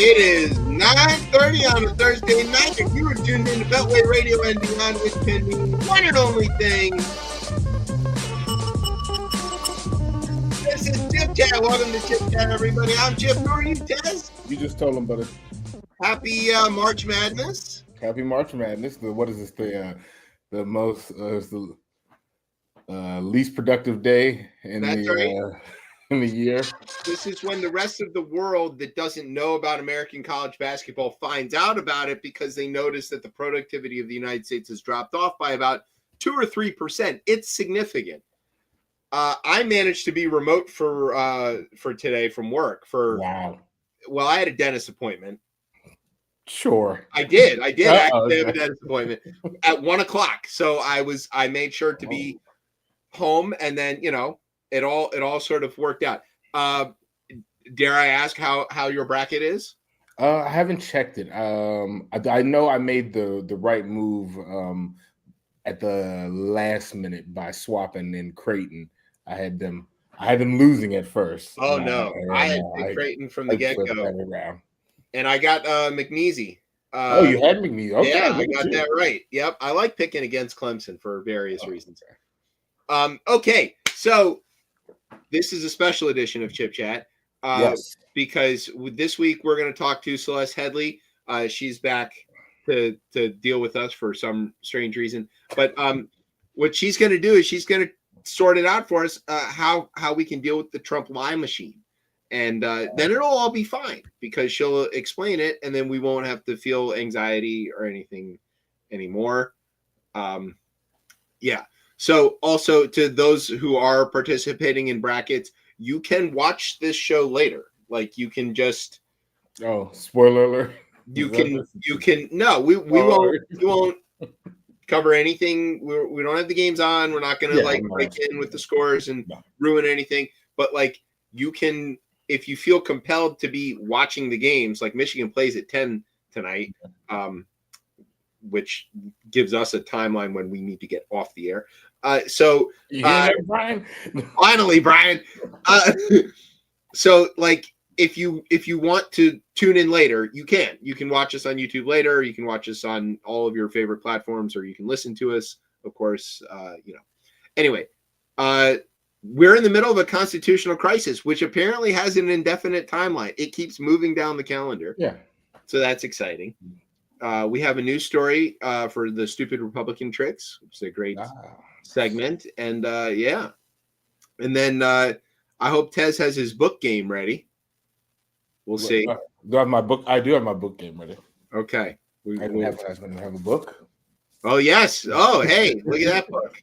It is 9:30 on a Thursday night, and you are tuned in to Beltway Radio and Beyond, which can be one and only thing. This is ChipChat. Welcome to ChipChat, everybody. I'm Chip. Who are you, Tez? You just told them, buddy. Happy March Madness. Happy March Madness. What is this? The most the least productive day in in the year. This is when the rest of the world that doesn't know about American college basketball finds out about it because they notice that the productivity of the United States has dropped off by about 2 or 3%. It's significant. I managed to be remote for today from work. Wow. Well, I had a dentist appointment. Sure. I did. I actually have a dentist appointment at 1:00. So I made sure to be home, and then it all sort of worked out. Dare I ask how your bracket is? I haven't checked it. I know I made the right move at the last minute by swapping in Creighton. I had them losing at first. Oh no, I had Creighton from the get-go, and I got McNeese. You had McNeese. Okay, yeah, I got that right. Yep, I like picking against Clemson for various reasons. Okay, so this is a special edition of Chip Chat. Yes. Because this week we're going to talk to Celeste Headley. She's back to deal with us for some strange reason. But what she's going to do is she's going to sort it out for us how we can deal with the Trump lie machine. And then it'll all be fine because she'll explain it, and then we won't have to feel anxiety or anything anymore. Yeah. So also to those who are participating in brackets, you can watch this show later. Like you can just spoiler alert. You can no, we won't cover anything. We don't have the games on. We're not gonna break in with the scores and ruin anything. But like you can, if you feel compelled to be watching the games, like Michigan plays at 10 tonight, which gives us a timeline when we need to get off the air. Brian. Finally, Brian. So like if you want to tune in later, you can watch us on YouTube later. You can watch us on all of your favorite platforms, or you can listen to us, of course. Anyway, we're in the middle of a constitutional crisis, which apparently has an indefinite timeline. It keeps moving down the calendar. Yeah. So that's exciting. We have a news story for the Stupid Republican Tricks, which is a great segment. And and then I hope Tez has his book game ready. We'll see. Do I have my book? I do have my book game ready. Okay. I didn't have a book. Oh, yes. Oh, hey, look at that book.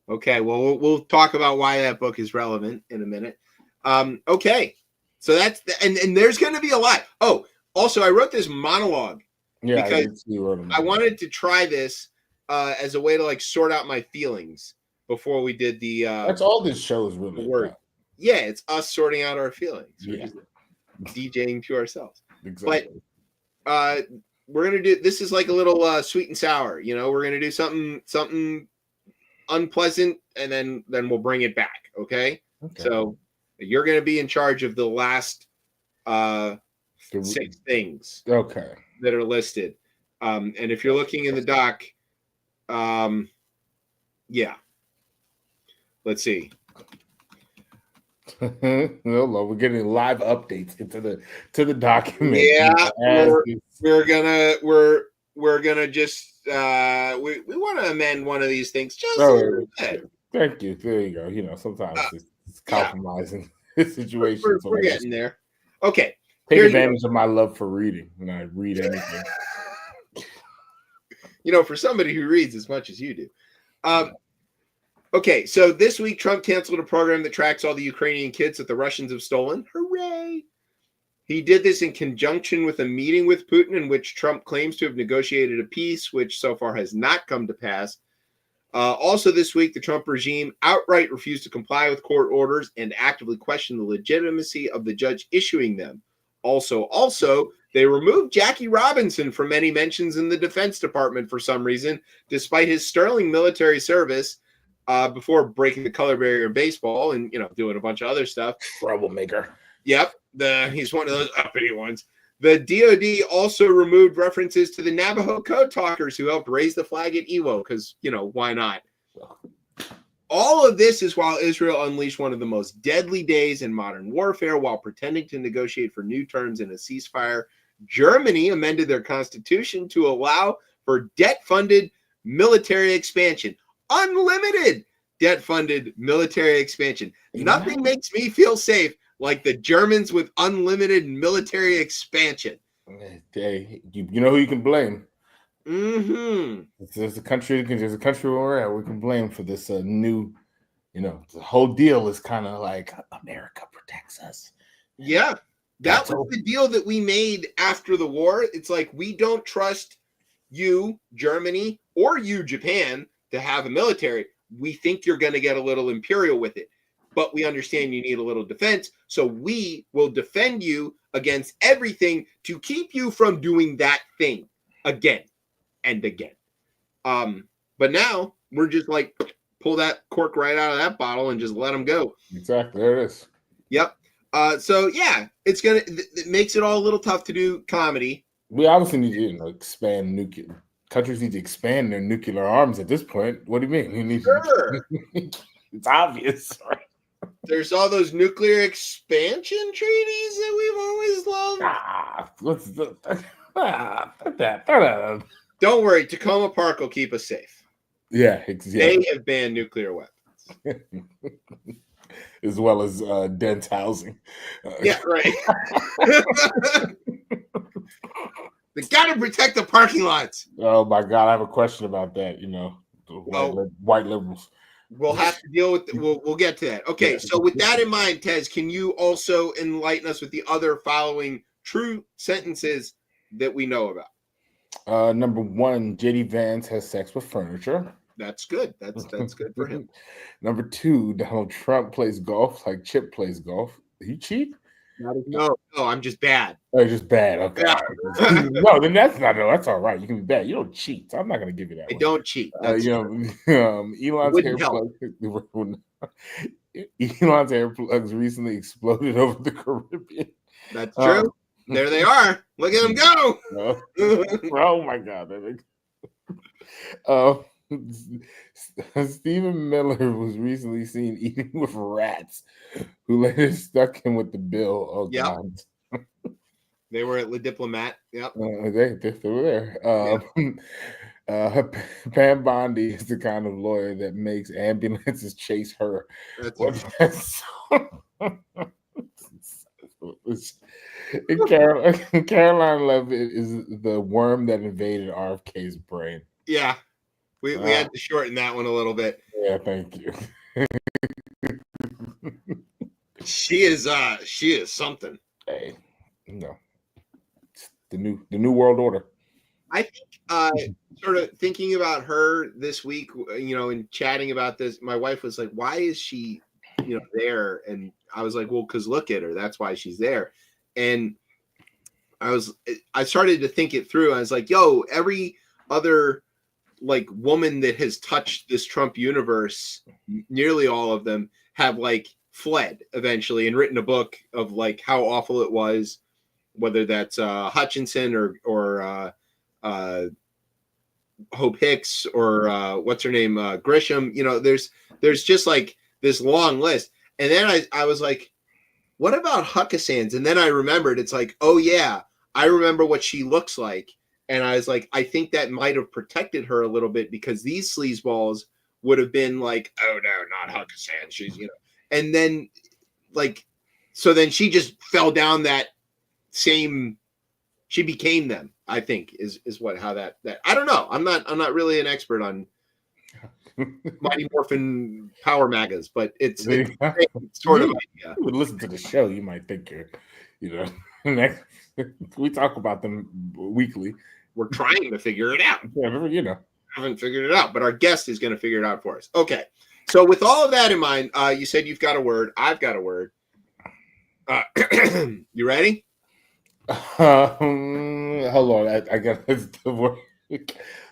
Okay, well, we'll talk about why that book is relevant in a minute. Okay. So that's and there's going to be a lot. Oh, also, I wrote this monologue because I wanted to try this as a way to like sort out my feelings before we did the. That's all this show is really about. Yeah, it's us sorting out our feelings. Yeah. DJing to ourselves. Exactly. But we're gonna do this is like a little sweet and sour. We're gonna do something unpleasant, and then we'll bring it back. Okay. So you're gonna be in charge of the last 6 things. Okay. That are listed. And if you're looking in the doc, yeah. Let's see. No, we're getting live updates into the document. Yeah, we're gonna just we want to amend one of these things. Thank you. There you go. Sometimes it's compromising situations. We're getting there. Okay. Take advantage of my love for reading when I read anything. For somebody who reads as much as you do. Okay, so this week Trump canceled a program that tracks all the Ukrainian kids that the Russians have stolen. Hooray! He did this in conjunction with a meeting with Putin in which Trump claims to have negotiated a peace, which so far has not come to pass. Also this week, the Trump regime outright refused to comply with court orders and actively questioned the legitimacy of the judge issuing them. Also, they removed Jackie Robinson from any mentions in the Defense Department for some reason, despite his sterling military service. Before breaking the color barrier in baseball and doing a bunch of other stuff. Troublemaker. Yep. He's one of those uppity ones. The DoD also removed references to the Navajo code talkers who helped raise the flag at Iwo because, why not? All of this is while Israel unleashed one of the most deadly days in modern warfare while pretending to negotiate for new terms in a ceasefire. Germany amended their constitution to allow for debt-funded military expansion. Unlimited debt-funded military expansion. Nothing makes me feel safe like the Germans with unlimited military expansion. Hey, you know who you can blame. Mm-hmm. There's a country where we're at. We can blame for this new, the whole deal is kind of like America protects us. Yeah, that was the deal that we made after the war. It's like we don't trust you, Germany, or you, Japan, to have a military. We think you're going to get a little imperial with it, but we understand you need a little defense, so we will defend you against everything to keep you from doing that thing again and again. But now we're just like pull that cork right out of that bottle and just let them go. Exactly, there it is. Yep. So yeah, it makes it all a little tough to do comedy. We obviously need to expand nuclear. Countries need to expand their nuclear arms at this point. What do you mean? You need Sure. It's obvious, right? There's all those nuclear expansion treaties that we've always loved. Don't worry, Tacoma Park will keep us safe. Yeah, exactly. They have banned nuclear weapons. As well as dense housing. Yeah, right. They got to protect the parking lots. Oh my God, I have a question about that. White liberals. We'll have to deal with. We'll get to that. Okay, yeah. So with that in mind, Tez, can you also enlighten us with the other following true sentences that we know about? Number one, JD Vance has sex with furniture. That's good. That's good for him. Number two, Donald Trump plays golf like Chip plays golf. He cheat? No, I'm just bad. Oh, you're just bad. Okay. Yeah. No, then that's all right. You can be bad. You don't cheat. So I'm not going to give you that. I don't cheat. Elon's hair plugs recently exploded over the Caribbean. That's true. There they are. Look at them go. Oh my God. Stephen Miller was recently seen eating with rats who later stuck him with the bill. Oh, yep. God. They were at Le Diplomat. Yep. They were there. Pam Bondi is the kind of lawyer that makes ambulances chase her. Caroline Levitt is the worm that invaded RFK's brain. Yeah. We had to shorten that one a little bit. Yeah, thank you. She is something. Hey, the new world order. I think sort of thinking about her this week, and chatting about this, my wife was like, "Why is she, there?" And I was like, "Well, because look at her. That's why she's there." And I started to think it through. I was like, "Yo, every other woman that has touched this Trump universe, nearly all of them have fled eventually and written a book of how awful it was, whether that's Hutchinson or Hope Hicks or what's her name, Grisham. There's just this long list. And then I was like, what about Huckasans? And then I remembered, it's like, oh yeah, I remember what she looks like. And I was like, I think that might have protected her a little bit because these sleazeballs would have been like, oh no, not Huckasans. She's, and then so then she just fell down that same, she became them, I think is how that I don't know. I'm not really an expert on Mighty Morphin Power Magas, but it's sort of idea. You would listen to the show, you might think you're, we talk about them weekly. We're trying to figure it out. Yeah, haven't figured it out, but our guest is going to figure it out for us. Okay. So with all of that in mind, you said you've got a word. I've got a word. You ready? Hold on. I got the word.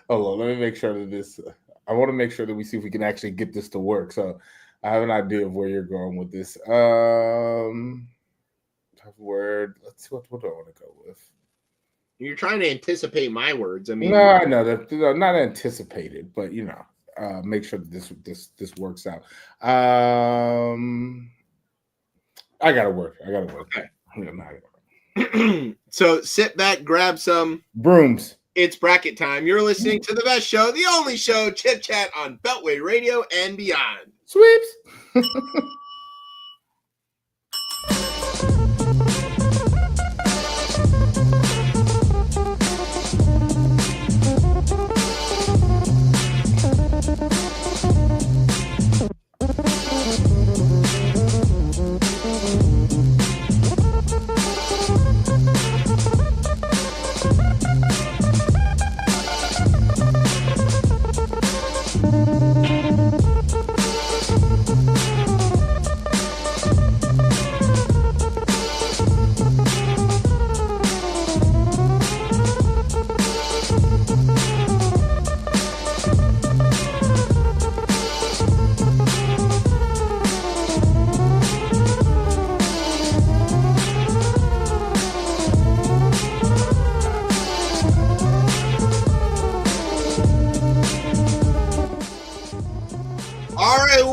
Hold on. Let me make sure that this. I want to make sure that we see if we can actually get this to work. So I have an idea of where you're going with this. word. Let's see what do I want to go with. You're trying to anticipate my words. I mean, no, I know that not anticipated, but make sure that this works out. I gotta work. Okay. So sit back, grab some brooms. It's bracket time. You're listening to the best show, the only show, Chip Chat on Beltway Radio and beyond. Sweeps.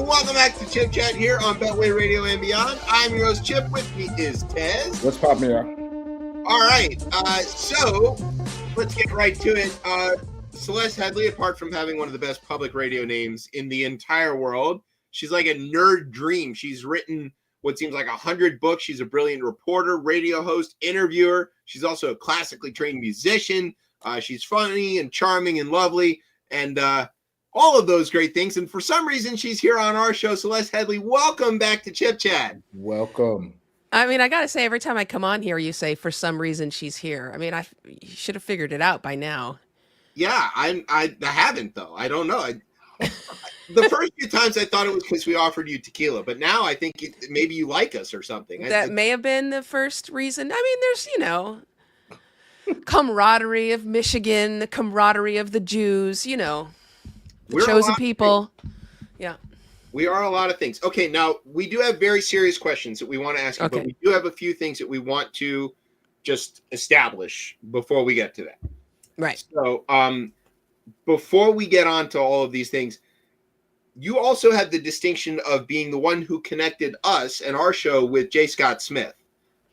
Welcome back to Chip Chat here on Beltway Radio and beyond. I'm your host, Chip. With me is Tez. What's popping up? All right. So let's get right to it. Celeste Headley, apart from having one of the best public radio names in the entire world, she's like a nerd dream. She's written what seems like 100 books. She's a brilliant reporter, radio host, interviewer. She's also a classically trained musician. She's funny and charming and lovely. And all of those great things. And for some reason, she's here on our show. Celeste Headley, welcome back to Chip Chat. Welcome. I mean, I got to say, every time I come on here, you say, for some reason, she's here. I mean, you should have figured it out by now. Yeah, I haven't, though. I don't know. The first few times I thought it was because we offered you tequila, but now I think maybe you like us or something. That may have been the first reason. I mean, there's, camaraderie of Michigan, the camaraderie of the Jews, the chosen people. Yeah. We are a lot of things. Okay, now we do have very serious questions that we want to ask you, but we do have a few things that we want to just establish before we get to that. Right. So before we get on to all of these things, you also have the distinction of being the one who connected us and our show with J. Scott Smith,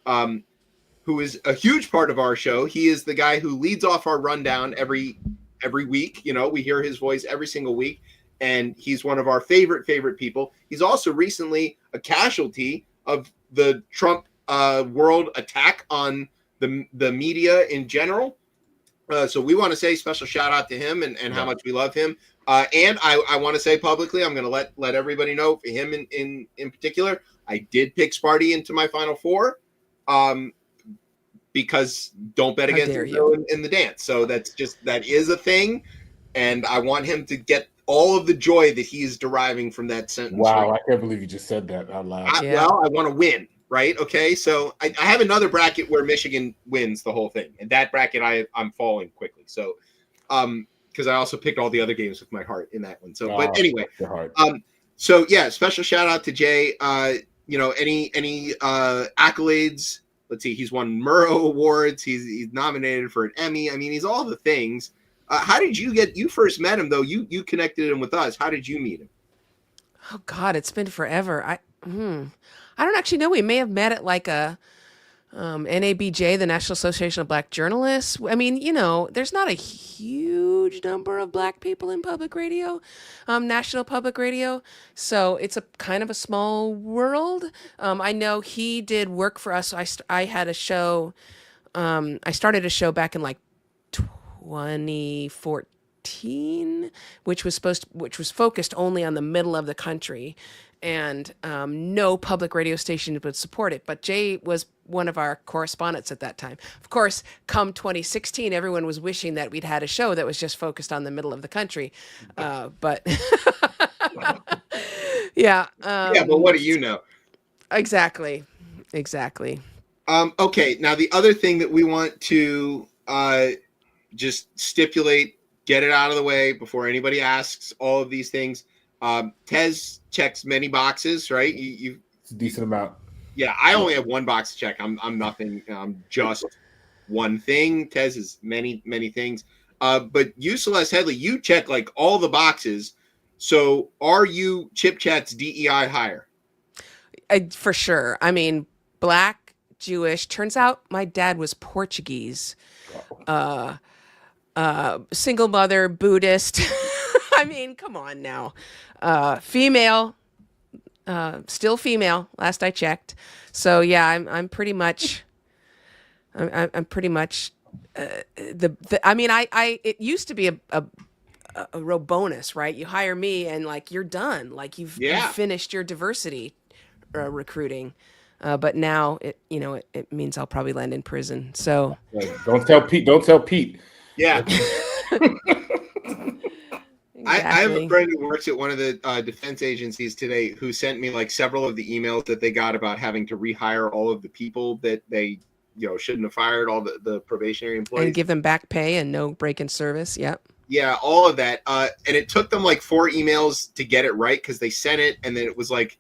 who is a huge part of our show. He is the guy who leads off our rundown every week. We hear his voice every single week, and he's one of our favorite people. He's also recently a casualty of the Trump world attack on the media in general. So we want to say special shout out to him and how much we love him. And I want to say publicly, I'm going to let everybody know, for him in particular, I did pick Sparty into my Final Four. Because don't bet against him in the dance. So that is a thing. And I want him to get all of the joy that he's deriving from that sentence. Wow, right? I can't believe you just said that out loud. Well, I want to win, right? Okay, so I have another bracket where Michigan wins the whole thing. And that bracket I'm falling quickly. So because I also picked all the other games with my heart in that one. So but anyway. So yeah, special shout out to Jay. Any accolades. Let's see, he's won Murrow Awards. He's nominated for an Emmy. I mean, he's all the things. How did you first met him, though? You connected him with us. How did you meet him? Oh, God, it's been forever. I don't actually know. We may have met at like a NABJ, the National Association of Black Journalists. I mean, there's not a huge number of Black people in public radio, national public radio. So it's a kind of a small world. I know he did work for us. I had a show. I started a show back in like 2014, which was focused only on the middle of the country. And no public radio station would support it. But Jay was one of our correspondents at that time. Of course, come 2016, everyone was wishing that we'd had a show that was just focused on the middle of the country. But yeah. But what do you know? Exactly. Okay, now the other thing that we want to just stipulate, get it out of the way before anybody asks all of these things. Tez checks many boxes, right? It's a decent amount. Yeah, I only have one box to check. I'm nothing. I'm just one thing. Tez is many things. But you, Celeste Headley, you check like all the boxes. So are you ChipChat's DEI hire? For sure. I mean, black, Jewish. Turns out my dad was Portuguese. Uh, Single mother, Buddhist. I mean, come on now. Female, still female. Last I checked. So yeah, I'm pretty much. I'm pretty much. I mean, it used to be a real bonus, right? You hire me and like you're done. Like you've Yeah. finished your diversity recruiting. But now it means I'll probably land in prison. So Don't tell Pete. Don't tell Pete. Yeah. I have a exactly. friend who works at one of the defense agencies today who sent me like several of the emails that they got about having to rehire all of the people that they shouldn't have fired, all the probationary employees. And give them back pay and no break in service. Yep. Yeah, all of that. And it took them like 4 emails to get it right because they sent it and then it was like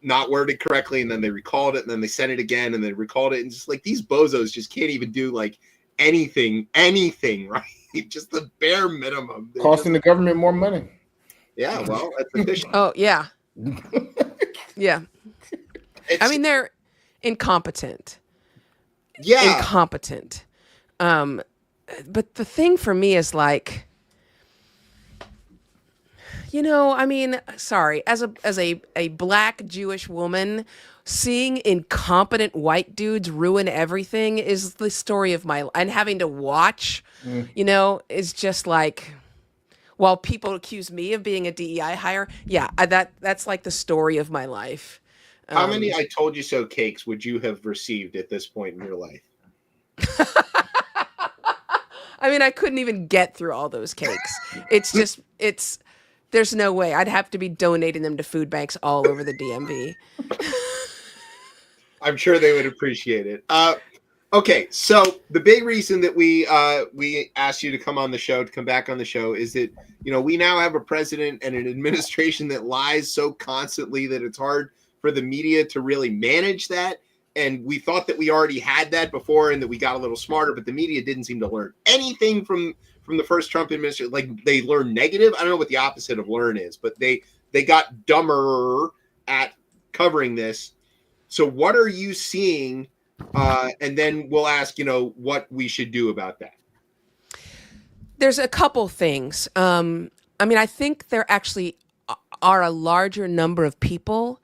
not worded correctly, and then they recalled it, and then they sent it again, and they recalled it, and just like these bozos just can't even do like anything, right? Just the bare minimum. Costing the government more money. Yeah, well, that's efficient. Oh yeah, yeah. I mean, they're incompetent. Yeah, incompetent. But the thing for me is like, I mean, sorry, as a black Jewish woman, seeing incompetent white dudes ruin everything is the story of my life. And having to watch, is just like, while people accuse me of being a DEI hire, yeah, that's like the story of my life. How many I told you so cakes would you have received at this point in your life? I mean, I couldn't even get through all those cakes. There's no way. I'd have to be donating them to food banks all over the DMV. I'm sure they would appreciate it. Okay, so the big reason that we asked you to come back on the show, is that we now have a president and an administration that lies so constantly that it's hard for the media to really manage that. And we thought that we already had that before and that we got a little smarter, but the media didn't seem to learn anything from the first Trump administration. Like they learned negative. I don't know what the opposite of learn is, but they got dumber at covering this. So what are you seeing? And then we'll ask, what we should do about that. There's a couple things. I mean, I think there actually are a larger number of people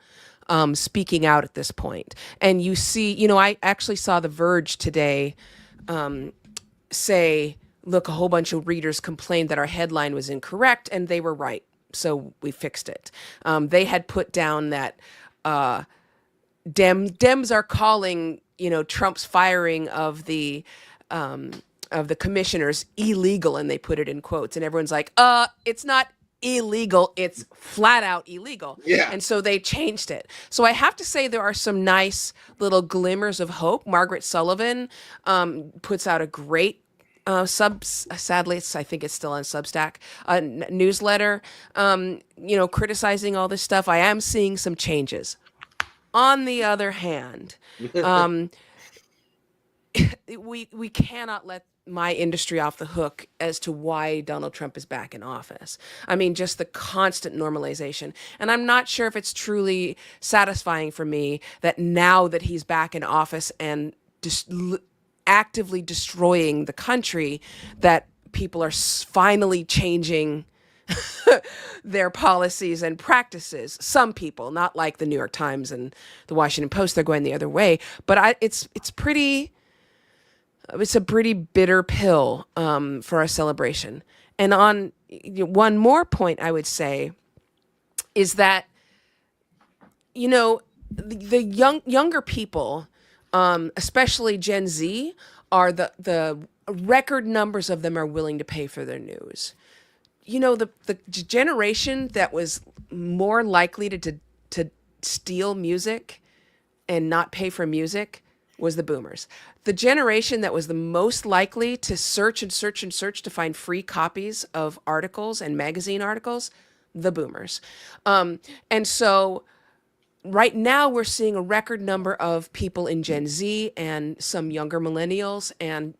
speaking out at this point. And you see, I actually saw The Verge today say, look, a whole bunch of readers complained that our headline was incorrect, and they were right. So we fixed it. They had put down that Dems are calling, Trump's firing of the commissioners illegal, and they put it in quotes, and everyone's like, it's not illegal, it's flat out illegal. Yeah. And so they changed it. So I have to say there are some nice little glimmers of hope. Margaret Sullivan puts out a great sadly, I think it's still on Substack, newsletter, criticizing all this stuff. I am seeing some changes. On the other hand, we cannot let my industry off the hook as to why Donald Trump is back in office. I mean, just the constant normalization. And I'm not sure if it's truly satisfying for me that now that he's back in office and actively destroying the country, that people are finally changing their policies and practices. Some people, not like the New York Times and the Washington Post, they're going the other way. But it's a pretty bitter pill for our celebration. And on one more point, I would say is that the younger people, especially Gen Z, are the record numbers of them are willing to pay for their news. The generation that was more likely to steal music and not pay for music was the boomers. The generation that was the most likely to search and search and search to find free copies of articles and magazine articles, the boomers. And so right now we're seeing a record number of people in Gen Z and some younger millennials and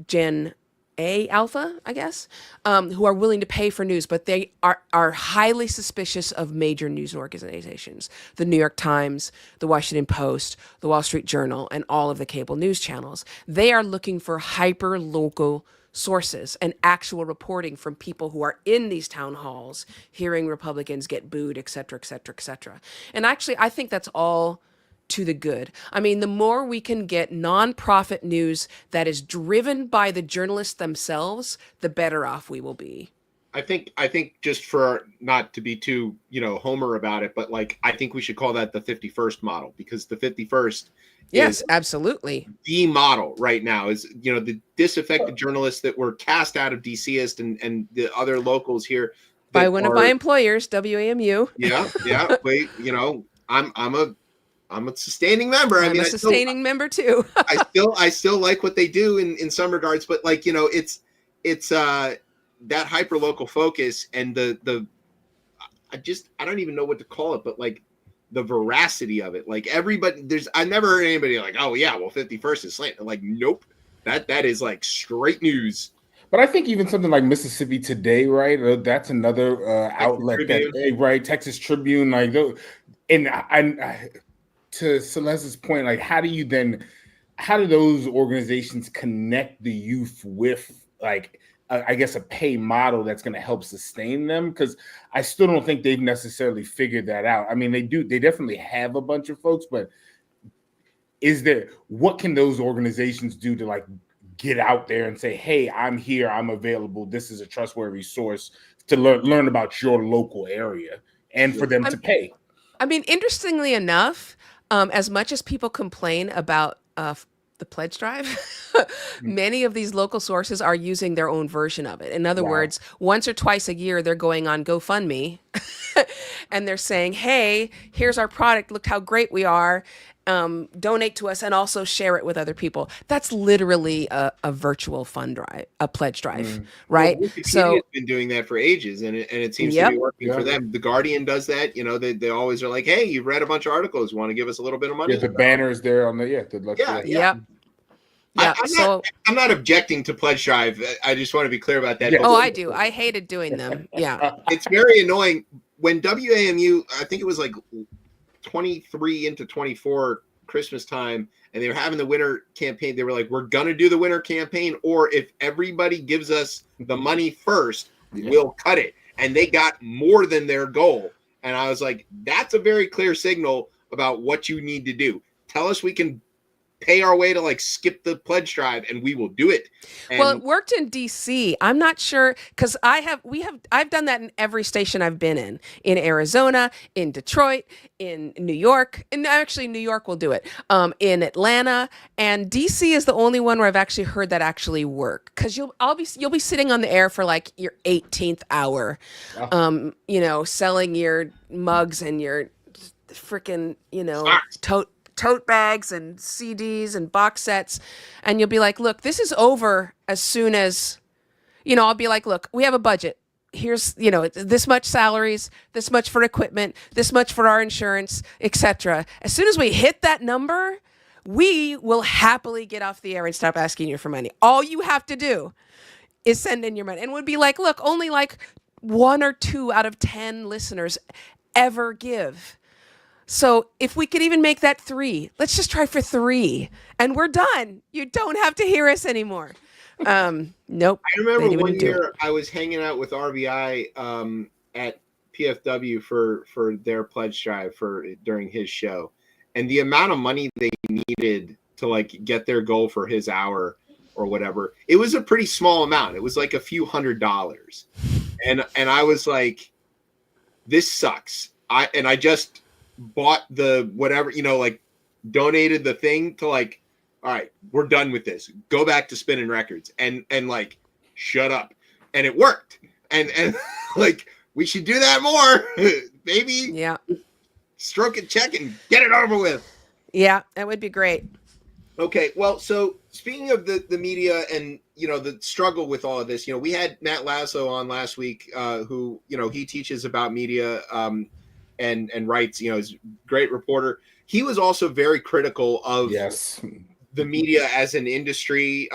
Gen A Alpha, I guess, who are willing to pay for news, but they are highly suspicious of major news organizations, the New York Times, the Washington Post, the Wall Street Journal, and all of the cable news channels. They are looking for hyper local sources and actual reporting from people who are in these town halls, hearing Republicans get booed, et cetera, et cetera, et cetera. And actually, I think that's all to the good. I mean, the more we can get nonprofit news that is driven by the journalists themselves, the better off we will be. I think just for not to be too, Homer about it, but like I think we should call that the 51st model, because the 51st Yes, is absolutely. the model right now. Is the disaffected journalists that were cast out of DCist and the other locals here By one of my employers, WAMU. Yeah. Wait, I'm a sustaining member. I'm a sustaining member too. I still like what they do in some regards, but like, it's that hyper local focus and I don't even know what to call it, but like the veracity of it. Like everybody, I never heard anybody like, oh yeah, well 51st is slant. Like, nope. That is like straight news. But I think even something like Mississippi Today, right? That's another outlet Tribune. Right? Texas Tribune, like, and I to Celeste's point, like, how do those organizations connect the youth with, like, I guess a pay model that's going to help sustain them? Because I still don't think they've necessarily figured that out. I mean, they definitely have a bunch of folks, but what can those organizations do to like get out there and say, hey, I'm here, I'm available, this is a trustworthy source to learn about your local area, and for them to pay? I mean, interestingly enough, as much as people complain about the pledge drive, many of these local sources are using their own version of it. In other words, once or twice a year, they're going on GoFundMe and they're saying, hey, here's our product. Look how great we are. Donate to us and also share it with other people. That's literally a virtual fund drive, a pledge drive, right? Well, Wikipedia's been doing that for ages, and it seems to be working for them. The Guardian does that. They always are like, hey, you've read a bunch of articles, you want to give us a little bit of money? Yeah, the banners there on the I'm not objecting to pledge drive. I just want to be clear about that. Yeah. Oh, I do. I hated doing them. Yeah. It's very annoying when WAMU, I think it was like 23 into 24 Christmas time, and they were having the winter campaign. They were like, we're gonna do the winter campaign, or if everybody gives us the money first, we'll cut it. And they got more than their goal, and I was like, that's a very clear signal about what you need to do. Tell us we can pay our way to like skip the pledge drive, and we will do it. And well, it worked in DC. I'm not sure, because I've done that in every station I've been in Arizona, in Detroit, in New York, and actually New York will do it, in Atlanta, and DC is the only one where I've actually heard that actually work, because you'll be sitting on the air for like your 18th hour, selling your mugs and your freaking tote bags and CDs and box sets, and you'll be like, look, this is over as soon as, I'll be like, look, we have a budget. Here's, this much salaries, this much for equipment, this much for our insurance, etc. As soon as we hit that number, we will happily get off the air and stop asking you for money. All you have to do is send in your money. And would be like, look, only like 1 or 2 out of 10 listeners ever give. So if we could even make that 3, let's just try for 3 and we're done. You don't have to hear us anymore. Nope. I remember one year I was hanging out with RBI at PFW for their pledge drive during his show, and the amount of money they needed to like get their goal for his hour or whatever, it was a pretty small amount. It was like a few $100s, and I was like, this sucks. I just bought the whatever, like donated the thing to like, all right, we're done with this. Go back to spinning records and like shut up. And it worked. And like we should do that more. Maybe stroke and check and get it over with. Yeah, that would be great. Okay, well, so speaking of the media and the struggle with all of this, we had Matt Lasso on last week, who he teaches about media. and writes, is a great reporter. He was also very critical of the media as an industry.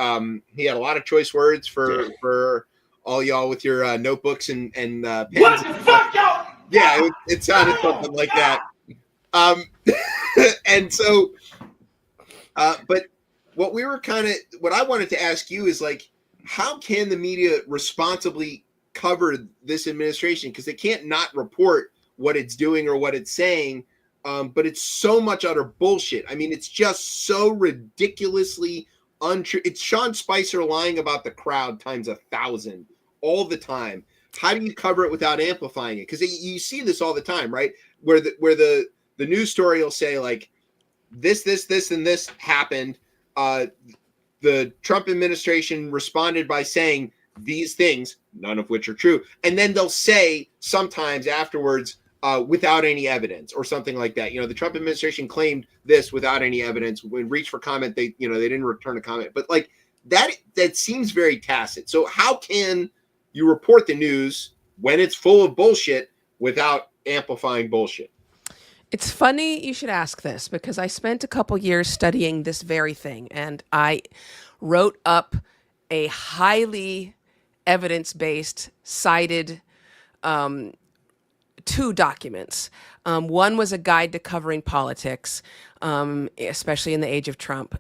He had a lot of choice words for all y'all with your notebooks and pens. What the fuck, y'all? Yeah, it sounded something like that. And so, but what I wanted to ask you is like, how can the media responsibly cover this administration? Because they can't not report what it's doing or what it's saying. But it's so much utter bullshit. I mean, it's just so ridiculously untrue. It's Sean Spicer lying about the crowd times 1,000 all the time. How do you cover it without amplifying it? Because you see this all the time, right? Where the news story will say like this, and this happened. The Trump administration responded by saying these things, none of which are true, and then they'll say sometimes afterwards, without any evidence or something like that. The Trump administration claimed this without any evidence. When reached for comment, they didn't return a comment. But like that seems very tacit. So how can you report the news when it's full of bullshit without amplifying bullshit? It's funny you should ask this because I spent a couple years studying this very thing, and I wrote up a highly evidence-based, cited two documents. One was a guide to covering politics, especially in the age of Trump,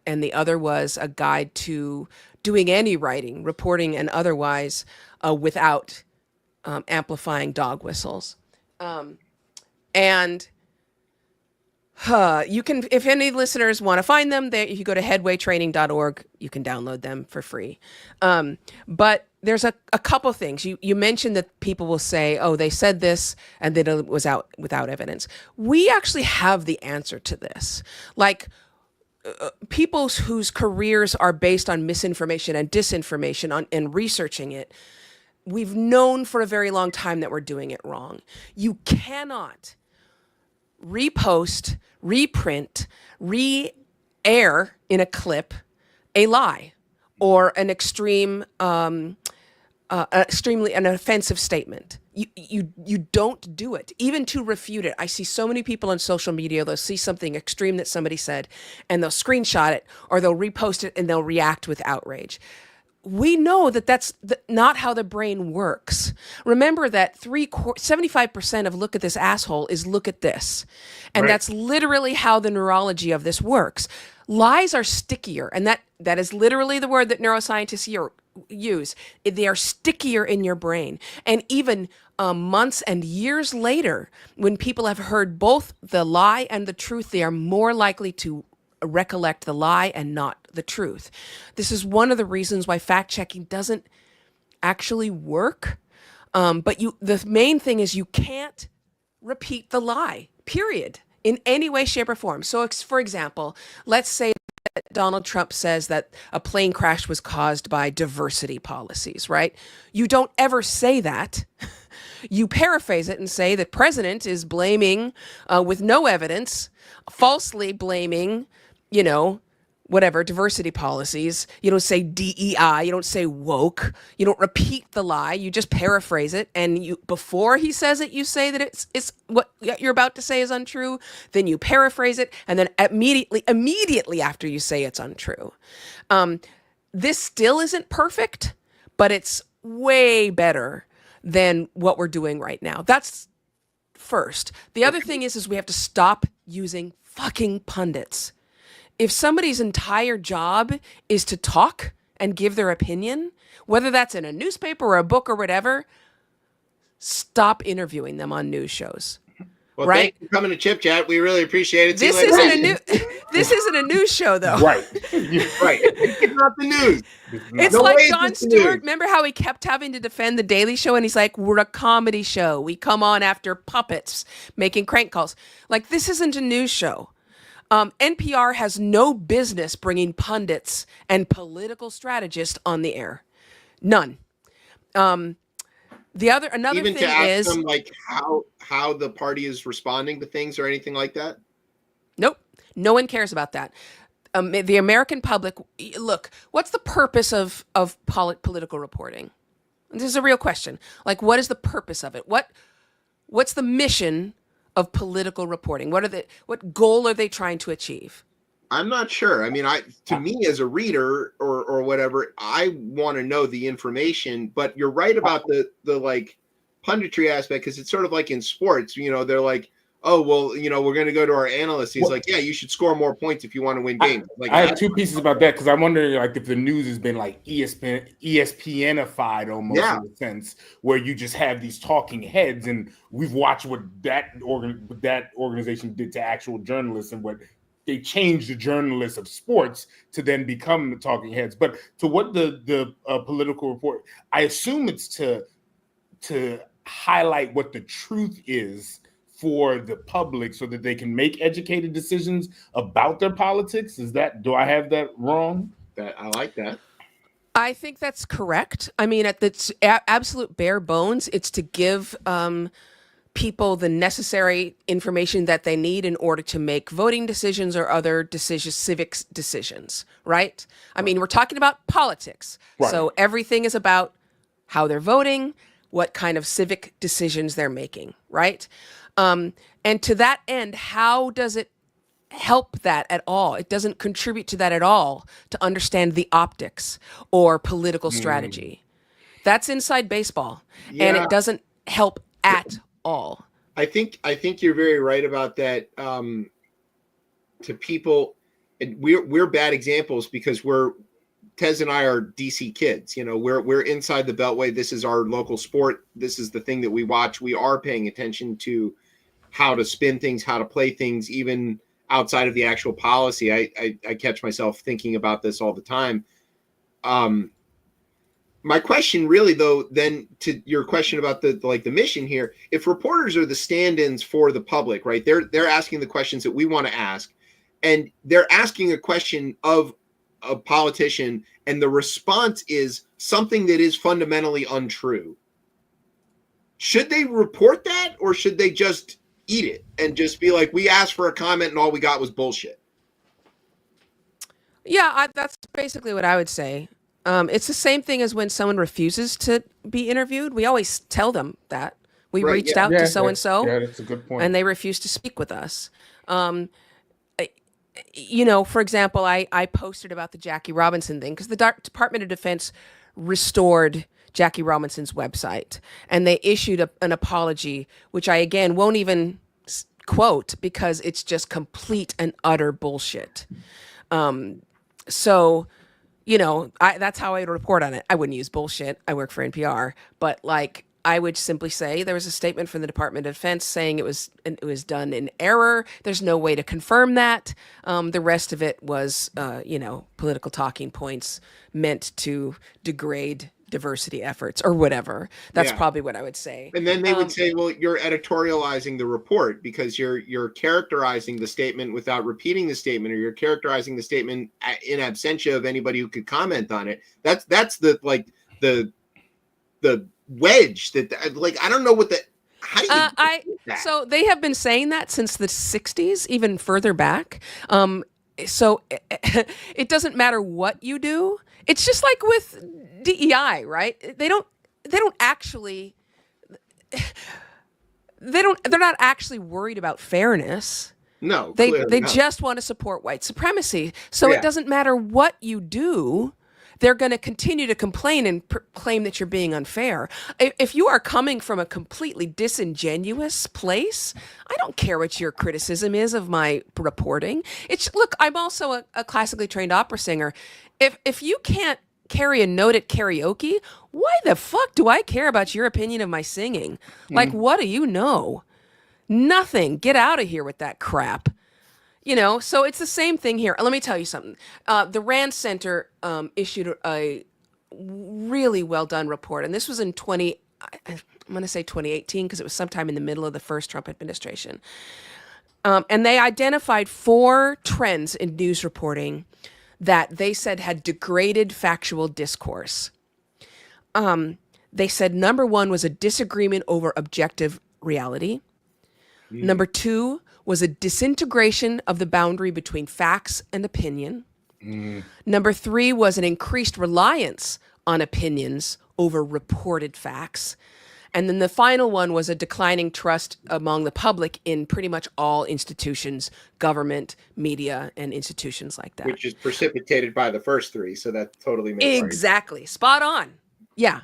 and the other was a guide to doing any writing, reporting, and otherwise without amplifying dog whistles. You can, if any listeners want to find them, if you go to headwaytraining.org, you can download them for free. But there's a couple things. You mentioned that people will say, oh, they said this and then it was out without evidence. We actually have the answer to this. Like people whose careers are based on misinformation and disinformation and researching it, we've known for a very long time that we're doing it wrong. You cannot repost, reprint, re-air in a clip a lie or an extremely an offensive statement. You don't do it, even to refute it. I see so many people on social media, they'll see something extreme that somebody said and they'll screenshot it or they'll repost it and they'll react with outrage. We know that that's not how the brain works. Remember that 75% of look at this asshole is look at this. And right. That's literally how the neurology of this works. Lies are stickier. And that is literally the word that neuroscientists use. They are stickier in your brain. And even months and years later, when people have heard both the lie and the truth, they are more likely to recollect the lie and not the truth. This is one of the reasons why fact checking doesn't actually work. But the main thing is you can't repeat the lie, period, in any way, shape, or form. So, for example, let's say that Donald Trump says that a plane crash was caused by diversity policies, right? You don't ever say that. You paraphrase it and say the president is blaming, with no evidence, falsely blaming, whatever, diversity policies. You don't say DEI, you don't say woke, you don't repeat the lie, you just paraphrase it. And before he says it, you say that it's what you're about to say is untrue. Then you paraphrase it. And then immediately after you say it's untrue. This still isn't perfect, but it's way better than what we're doing right now. That's first. The other thing is we have to stop using fucking pundits. If somebody's entire job is to talk and give their opinion, whether that's in a newspaper or a book or whatever, stop interviewing them on news shows. Well, right? Thanks for coming to Chip Chat. We really appreciate it. This isn't a news show, though. Right. Right. It's not the news. It's no like Jon Stewart. Remember how he kept having to defend The Daily Show? And he's like, we're a comedy show. We come on after puppets making crank calls. Like, this isn't a news show. NPR has no business bringing pundits and political strategists on the air. None. Another Even thing to ask is them like how the party is responding to things or anything like that. Nope. No one cares about that. The American public, look, what's the purpose of political reporting? This is a real question. Like, what is the purpose of it? What's the mission of political reporting? What goal are they trying to achieve? I'm not sure. I mean, to me as a reader or whatever, I want to know the information. But you're right about the like punditry aspect, because it's sort of like in sports. They're like, oh well, we're going to go to our analyst. He's like, yeah, you should score more points if you want to win games. I have two pieces about that, because I'm wondering like if the news has been like ESPN-ified almost, in a sense, where you just have these talking heads, and we've watched what that organization did to actual journalists, and what they changed the journalists of sports to then become the talking heads. But to what the political report, I assume it's to highlight what the truth is for the public, so that they can make educated decisions about their politics. Do I have that wrong? I like that. I think that's correct. I mean, at the absolute bare bones, it's to give people the necessary information that they need in order to make voting decisions or other decisions, civics decisions, right? I mean, we're talking about politics. Right. So everything is about how they're voting, what kind of civic decisions they're making, right? And to that end, how does it help that at all? It doesn't contribute to that at all, to understand the optics or political strategy. That's inside baseball, and it doesn't help at all. I think you're very right about that. To people, and we're bad examples, because Tez and I are DC kids. We're inside the Beltway. This is our local sport. This is the thing that we watch. We are paying attention to how to spin things, how to play things, even outside of the actual policy. I catch myself thinking about this all the time. My question really, though, then to your question about the mission here, if reporters are the stand-ins for the public, right? They're asking the questions that we want to ask, and they're asking a question of a politician, and the response is something that is fundamentally untrue. Should they report that, or should they just eat it and just be like, we asked for a comment and all we got was bullshit? Yeah, that's basically what I would say. It's the same thing as when someone refuses to be interviewed. We always tell them that. We reached out to so-and-so, that's a good point, and they refused to speak with us. For example, I posted about the Jackie Robinson thing because the Department of Defense restored Jackie Robinson's website, and they issued an apology, which I, again, won't even quote because it's just complete and utter bullshit. That's how I would report on it. I wouldn't use bullshit. I work for NPR, but I would simply say there was a statement from the Department of Defense saying it was done in error. There's no way to confirm that. The rest of it was, political talking points meant to degrade diversity efforts or whatever. That's probably what I would say. And then they would say, well, you're editorializing the report because you're characterizing the statement without repeating the statement, or you're characterizing the statement in absentia of anybody who could comment on it. That's the wedge that I don't know what the how do you that? So they have been saying that since the 60s, even further back. So it doesn't matter what you do. It's just like with DEI, right? They're not actually worried about fairness. No, they just want to support white supremacy. So it doesn't matter what you do. They're going to continue to complain and claim that you're being unfair. If you are coming from a completely disingenuous place, I don't care what your criticism is of my reporting. Look, I'm also a classically trained opera singer. If you can't carry a note at karaoke, why the fuck do I care about your opinion of my singing? What do you know? Nothing. Get out of here with that crap. So it's the same thing here. Let me tell you something. The Rand Center issued a really well done report, and this was in I'm going to say 2018 because it was sometime in the middle of the first Trump administration. And they identified 4 trends in news reporting that they said had degraded factual discourse. They said number 1 was a disagreement over objective reality. Number 2 was a disintegration of the boundary between facts and opinion. Number 3 was an increased reliance on opinions over reported facts. And then the final one was a declining trust among the public in pretty much all institutions, government, media, and institutions like that. Which is precipitated by the first three, so that totally makes sense. Exactly. Spot on. Yeah.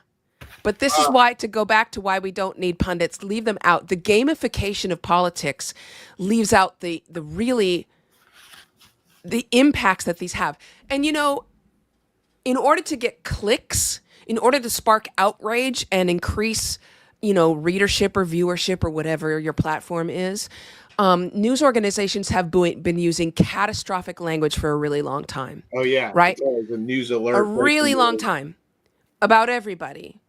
But this is why, to go back to why we don't need pundits, leave them out. The gamification of politics leaves out the impacts that these have. And, in order to get clicks, in order to spark outrage and increase, readership or viewership or whatever your platform is, news organizations have been using catastrophic language for a really long time. Oh, yeah. Right? The news alert. A really long time about everybody.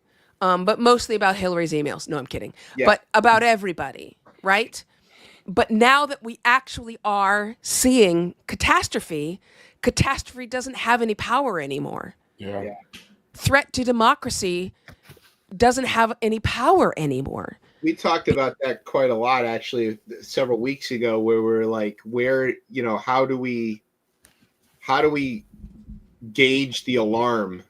But mostly about Hillary's emails. No, I'm kidding. Yeah. But about everybody, right? But now that we actually are seeing catastrophe doesn't have any power anymore. Yeah. Threat to democracy doesn't have any power anymore. We talked about that quite a lot, actually, several weeks ago, where we're like, how do we gauge the alarm?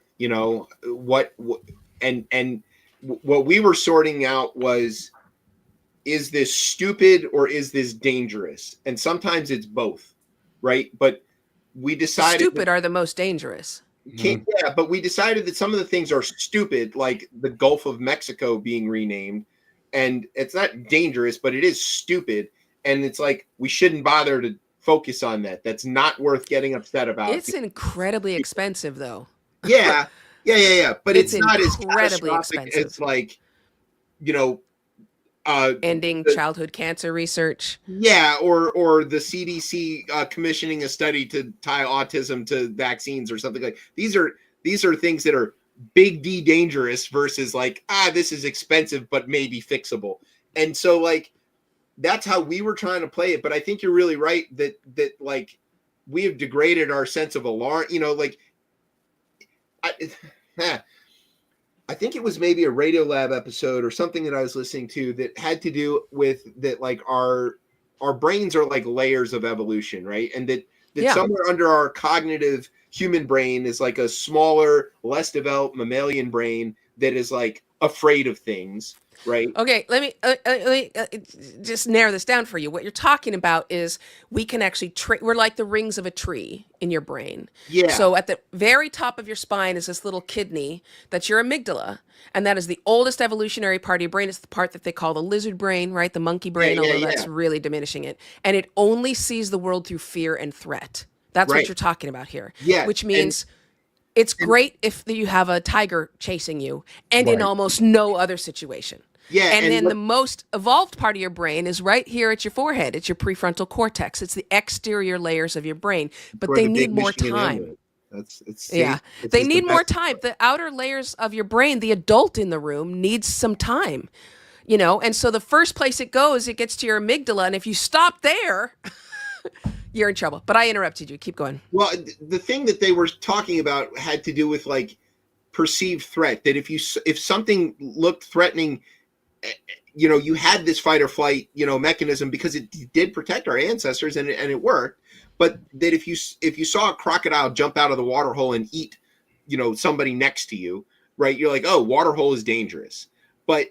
And what we were sorting out was, is this stupid or is this dangerous? And sometimes it's both, right? But we decided stupid are the most dangerous. Yeah, but we decided that some of the things are stupid, like the Gulf of Mexico being renamed, and it's not dangerous, but it is stupid. And it's like, we shouldn't bother to focus on that. That's not worth getting upset about. It's incredibly expensive, though. Yeah. But it's not as incredibly catastrophic. expensive. It's like, ending childhood cancer research. Yeah, or the CDC commissioning a study to tie autism to vaccines or something like. These are things that are big D dangerous versus like, this is expensive but maybe fixable. And so like, that's how we were trying to play it. But I think you're really right that like, we have degraded our sense of alarm. I think it was maybe a Radiolab episode or something that I was listening to that had to do with that, like our brains are like layers of evolution, right? And that somewhere under our cognitive human brain is like a smaller, less developed mammalian brain that is like afraid of things, right? Okay, let me just narrow this down for you. What you're talking about is we can actually we're like the rings of a tree in your brain. Yeah. So at the very top of your spine is this little kidney that's your amygdala, and that is the oldest evolutionary part of your brain. It's the part that they call the lizard brain, right? The monkey brain, although that's really diminishing it. And it only sees the world through fear and threat. That's what you're talking about here. Yeah. Which means it's great if you have a tiger chasing you and in almost no other situation. Yeah. And then the most evolved part of your brain is right here at your forehead. It's your prefrontal cortex. It's the exterior layers of your brain, but they need more time. They need more time. The outer layers of your brain, the adult in the room, needs some time, and so the first place it goes, it gets to your amygdala. And if you stop there, you're in trouble. But I interrupted you. Keep going. Well, the thing that they were talking about had to do with like perceived threat, that if something looked threatening, you had this fight or flight, mechanism because it did protect our ancestors and it worked. But that if you saw a crocodile jump out of the water hole and eat, somebody next to you, right? You're like, oh, water hole is dangerous. But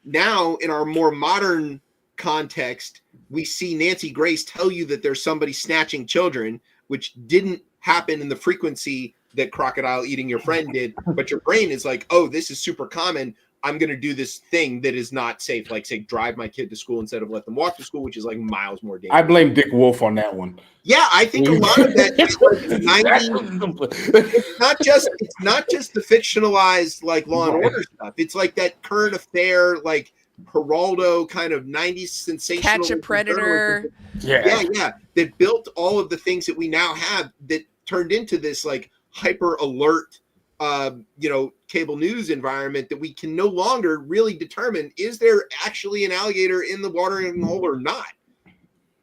now in our more modern context, we see Nancy Grace tell you that there's somebody snatching children, which didn't happen in the frequency that crocodile eating your friend did. But your brain is like, oh, this is super common. I'm going to do this thing that is not safe, like say drive my kid to school instead of let them walk to school, which is like miles more dangerous. I blame Dick Wolf on that one. Yeah, I think a lot of that is like it's not just the fictionalized like Law and Order stuff. It's like that current affair, like Geraldo kind of 90s sensational. Catch a Predator. Yeah. That built all of the things that we now have that turned into this like hyper alert cable news environment that we can no longer really determine, is there actually an alligator in the watering hole or not?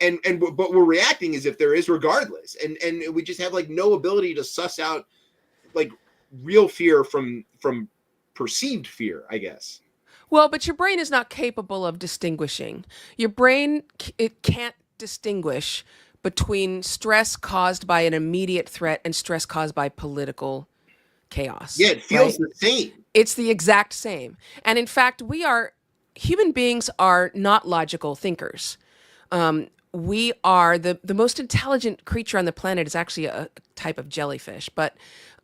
But we're reacting as if there is regardless. And we just have like no ability to suss out like real fear from perceived fear, I guess. Well, but your brain is not capable of distinguishing. Your brain, it can't distinguish between stress caused by an immediate threat and stress caused by political chaos. Yeah, it feels the same. It's the exact same. And in fact, we are human beings are not logical thinkers. We are the most intelligent creature on the planet is actually a type of jellyfish, but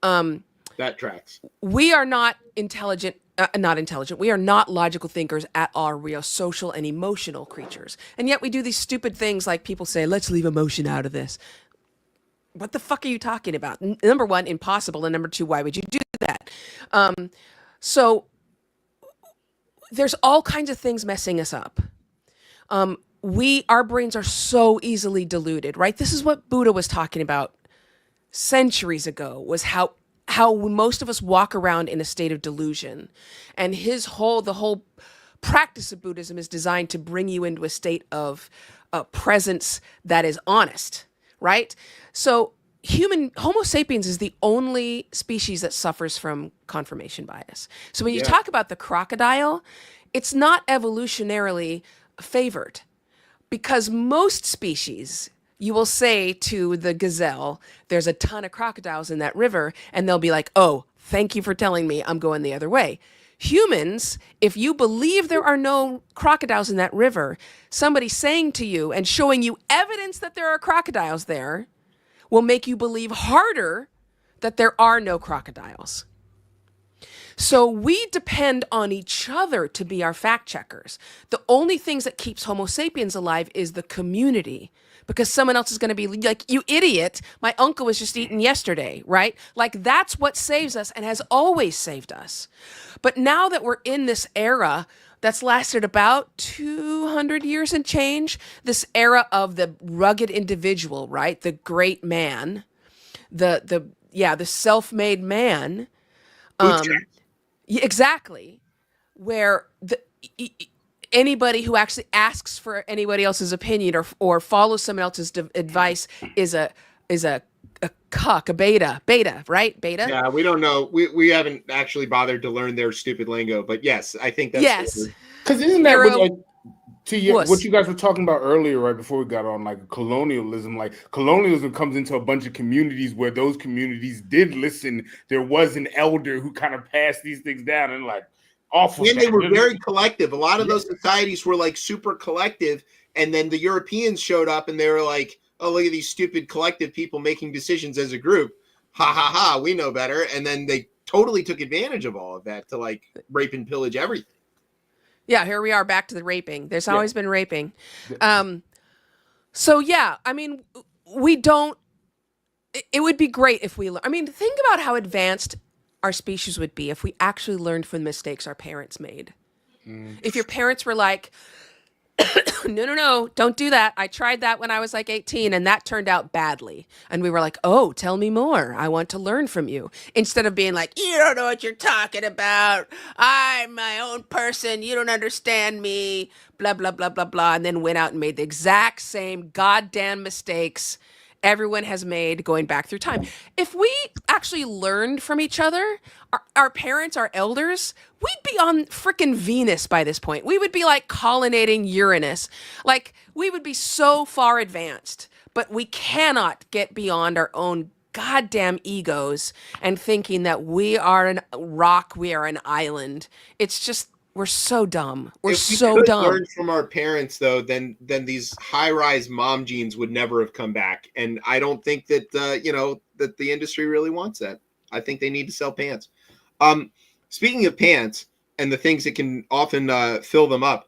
That tracks. we are not intelligent. Not intelligent. We are not logical thinkers at all. We are social and emotional creatures, and yet we do these stupid things like people say, "Let's leave emotion out of this." What the fuck are you talking about? Number one, impossible, and number two, why would you do that? So there's all kinds of things messing us up. Our brains are so easily deluded, right? This is what Buddha was talking about centuries ago, was how most of us walk around in a state of delusion. And the whole practice of Buddhism is designed to bring you into a state of presence that is honest, right? So Homo sapiens is the only species that suffers from confirmation bias. So when you talk about the crocodile, it's not evolutionarily favored, because most species, you will say to the gazelle, there's a ton of crocodiles in that river, and they'll be like, oh, thank you for telling me, I'm going the other way. Humans, if you believe there are no crocodiles in that river, somebody saying to you and showing you evidence that there are crocodiles there will make you believe harder that there are no crocodiles. So we depend on each other to be our fact checkers. The only things that keeps Homo sapiens alive is the community, because someone else is going to be like, you idiot, my uncle was just eaten yesterday, right? Like, that's what saves us and has always saved us. But now that we're in this era that's lasted about 200 years and change, this era of the rugged individual, right? The great man, the self-made man. Yeah, exactly. Where anybody who actually asks for anybody else's opinion or follows someone else's advice is a cuck, a beta, right? Beta. Yeah, we don't know. We haven't actually bothered to learn their stupid lingo, but yes, I think that's yes. Because isn't that what you guys were talking about earlier, right before we got on, like colonialism? Like colonialism comes into a bunch of communities where those communities did listen. There was an elder who kind of passed these things down, and like awful. And they were very collective. A lot of those societies were like super collective, and then the Europeans showed up, and they were like, "Oh, look at these stupid collective people making decisions as a group. Ha ha ha! We know better." And then they totally took advantage of all of that to like rape and pillage everything. Yeah, here we are back to the raping. There's always been raping. So yeah, I mean, we don't. It would be great if we. I mean, think about how advanced our species would be if we actually learned from the mistakes our parents made. If your parents were like, no, don't do that. I tried that when I was like 18 and that turned out badly. And we were like, oh, tell me more. I want to learn from you. Instead of being like, you don't know what you're talking about. I'm my own person. You don't understand me. Blah, blah, blah, blah, blah. And then went out and made the exact same goddamn mistakes everyone has made going back through time. If we actually learned from each other, our parents, our elders, we'd be on freaking Venus by this point. We would be like colonizing Uranus. Like, we would be so far advanced, but we cannot get beyond our own goddamn egos and thinking that we are a rock, we are an island. It's just, we're so dumb. We're so dumb. If we learned from our parents, though, then these high-rise mom genes would never have come back. And I don't think that that the industry really wants that. I think they need to sell pants. Speaking of pants and the things that can often fill them up,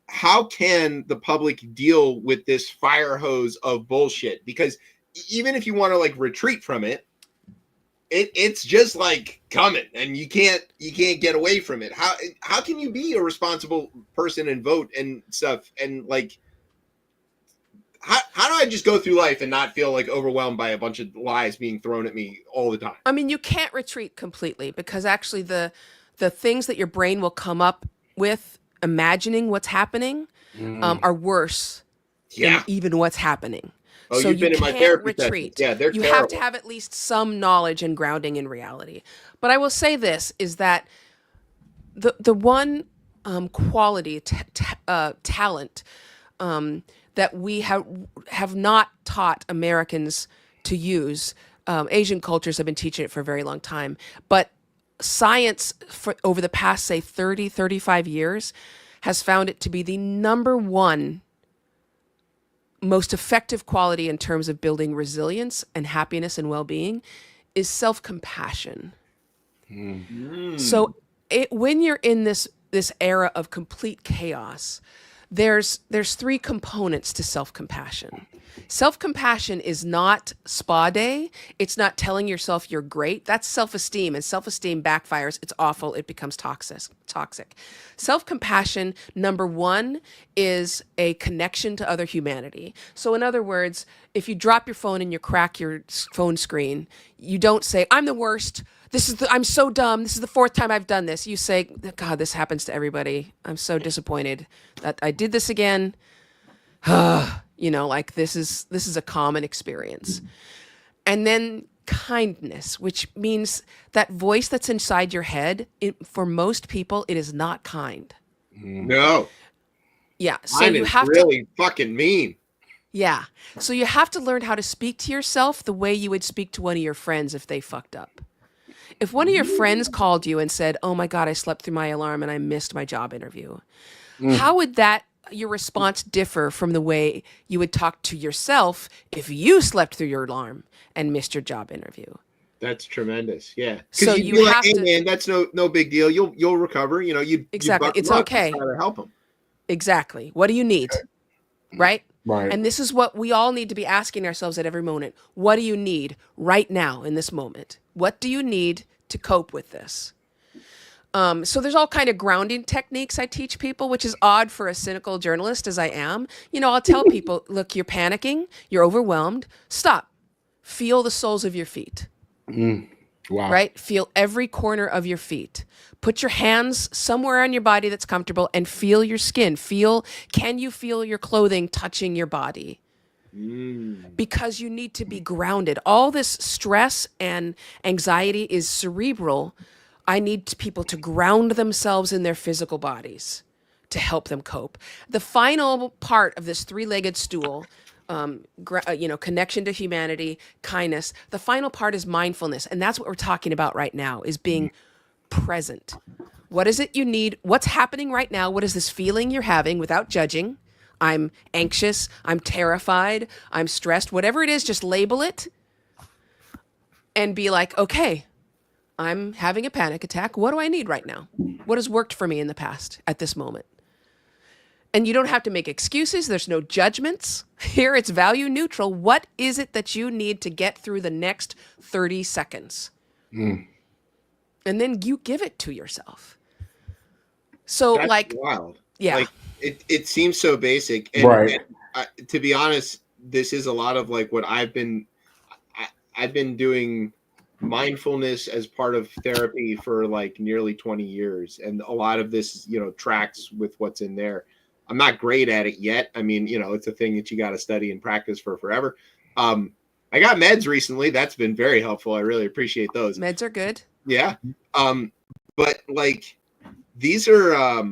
how can the public deal with this fire hose of bullshit? Because even if you want to like retreat from it, it's just like coming, and you can't get away from it. How can you be a responsible person and vote and stuff? And like, how do I just go through life and not feel like overwhelmed by a bunch of lies being thrown at me all the time? I mean, you can't retreat completely, because actually the things that your brain will come up with imagining what's happening are worse than even what's happening. Oh, so you've been in my therapy retreat. Yeah, they're terrible. Have to have at least some knowledge and grounding in reality. But I will say this, is that the one quality, talent that we have not taught Americans to use, Asian cultures have been teaching it for a very long time, but science for over the past, say, 30, 35 years has found it to be the number one most effective quality in terms of building resilience and happiness and well-being is self-compassion. So when you're in this era of complete chaos, there's three components to self-compassion. Self-compassion is not spa day. It's not telling yourself you're great. That's self-esteem, and self-esteem backfires. It's awful. It becomes toxic. Self-compassion, number one, is a connection to other humanity. So in other words, if you drop your phone and you crack your phone screen, you don't say, I'm the worst. I'm so dumb. This is the fourth time I've done this. You say, God, this happens to everybody. I'm so disappointed that I did this again. Like this is a common experience. And then kindness, which means that voice that's inside your head, for most people, it is not kind. No. Yeah. So Mine you is have really fucking mean. Yeah. So you have to learn how to speak to yourself the way you would speak to one of your friends if they fucked up. If one of your friends called you and said, oh my God, I slept through my alarm and I missed my job interview, how would your response differ from the way you would talk to yourself if you slept through your alarm and missed your job interview? That's tremendous. Yeah. So you'd you be like, have hey, to, man, that's no big deal. You'll recover. Exactly. It's okay. Try to help them. Exactly. What do you need? Right? Right. And this is what we all need to be asking ourselves at every moment. What do you need right now in this moment? What do you need to cope with this? So there's all kind of grounding techniques I teach people, which is odd for a cynical journalist as I am. I'll tell people, look, you're panicking, you're overwhelmed. Stop. Feel the soles of your feet. Wow. Right? Feel every corner of your feet. Put your hands somewhere on your body that's comfortable and feel your skin. Can you feel your clothing touching your body? Because you need to be grounded. All this stress and anxiety is cerebral. I need people to ground themselves in their physical bodies to help them cope. The final part of this three-legged stool, connection to humanity, kindness, the final part is mindfulness. And that's what we're talking about right now, is being present. What is it you need? What's happening right now? What is this feeling you're having without judging? I'm anxious. I'm terrified. I'm stressed. Whatever it is, just label it and be like, okay, I'm having a panic attack. What do I need right now? What has worked for me in the past at this moment? And you don't have to make excuses. There's no judgments. Here it's value neutral. What is it that you need to get through the next 30 seconds? And then you give it to yourself. So That's wild. Yeah. Like it seems so basic. And, Right. and to be honest, this is a lot of like what I've been doing mindfulness as part of therapy for like nearly 20 years. And a lot of this, tracks with what's in there. I'm not great at it yet. I mean, it's a thing that you got to study and practice for forever. I got meds recently. That's been very helpful. I really appreciate those. Meds are good. Yeah. But like these are,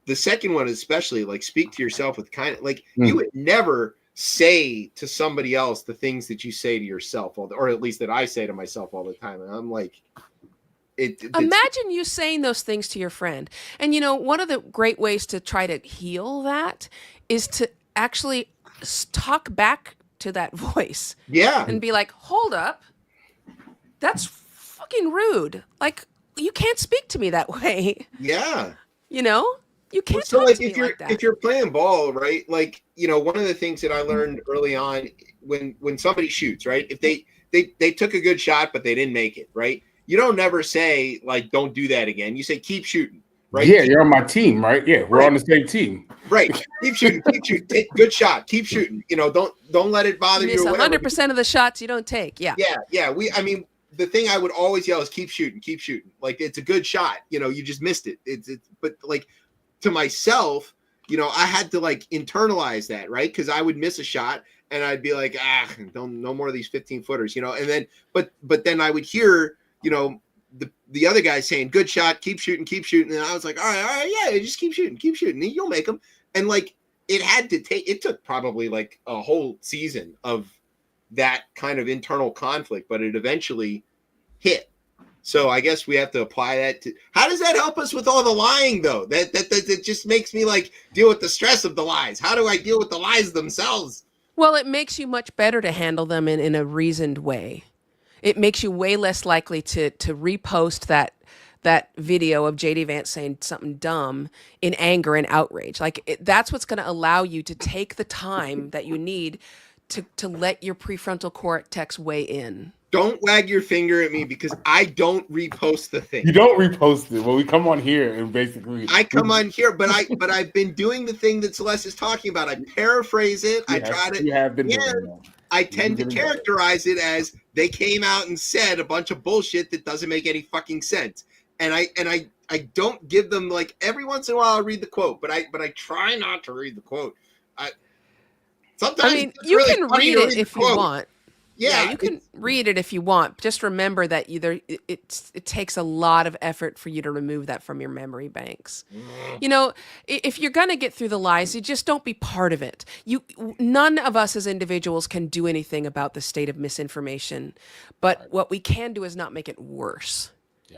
the second one, especially like speak to yourself with kind of like you would never say to somebody else the things that you say to yourself, or at least that I say to myself all the time. And I'm like, imagine you saying those things to your friend. And one of the great ways to try to heal that is to actually talk back to that voice. Yeah. And be like, hold up. That's fucking rude. Like, you can't speak to me that way. Yeah. You can't so talk like to me if you're like that. if you're playing ball, right? Like, one of the things that I learned early on when somebody shoots, right? If they took a good shot but they didn't make it, right? You don't never say like don't do that again. You say keep shooting, right? Yeah, you're on my team, right? Yeah, we're Right. on the same team. Right. Keep shooting, take good shot, keep shooting. Don't let it bother You you. miss Or whatever. 100% of the shots you don't take. Yeah. Yeah. The thing I would always yell is keep shooting. Like it's a good shot. You just missed it. But like to myself, I had to like internalize that, right? Because I would miss a shot and I'd be like, no more of these 15 footers, and then but then I would hear, the other guy saying, good shot, keep shooting. And I was like, all right, yeah, just keep shooting. You'll make them. And like it took probably like a whole season of that kind of internal conflict, but it eventually hit. So I guess we have to apply that to. How does that help us with all the lying, though? That just makes me like deal with the stress of the lies. How do I deal with the lies themselves? Well, it makes you much better to handle them in a reasoned way. It makes you way less likely to repost that video of JD Vance saying something dumb in anger and outrage. That's what's going to allow you to take the time that you need to let your prefrontal cortex weigh in. Don't wag your finger at me because I don't repost the thing. You don't repost it. Well, we come on here and basically I come on here, but I've been doing the thing that Celeste is talking about. I paraphrase it. I try to. You have been doing that. I tend to characterize it as they came out and said a bunch of bullshit that doesn't make any fucking sense. And I don't give them, like, every once in a while I'll read the quote, but I try not to read the quote. Sometimes I mean, it's you really can funny read to it if the you quote. want. Yeah, you can read it if you want. Just remember that it takes a lot of effort for you to remove that from your memory banks. You know, if you're going to get through the lies, you just don't be part of it. None of us as individuals can do anything about the state of misinformation, but what we can do is not make it worse.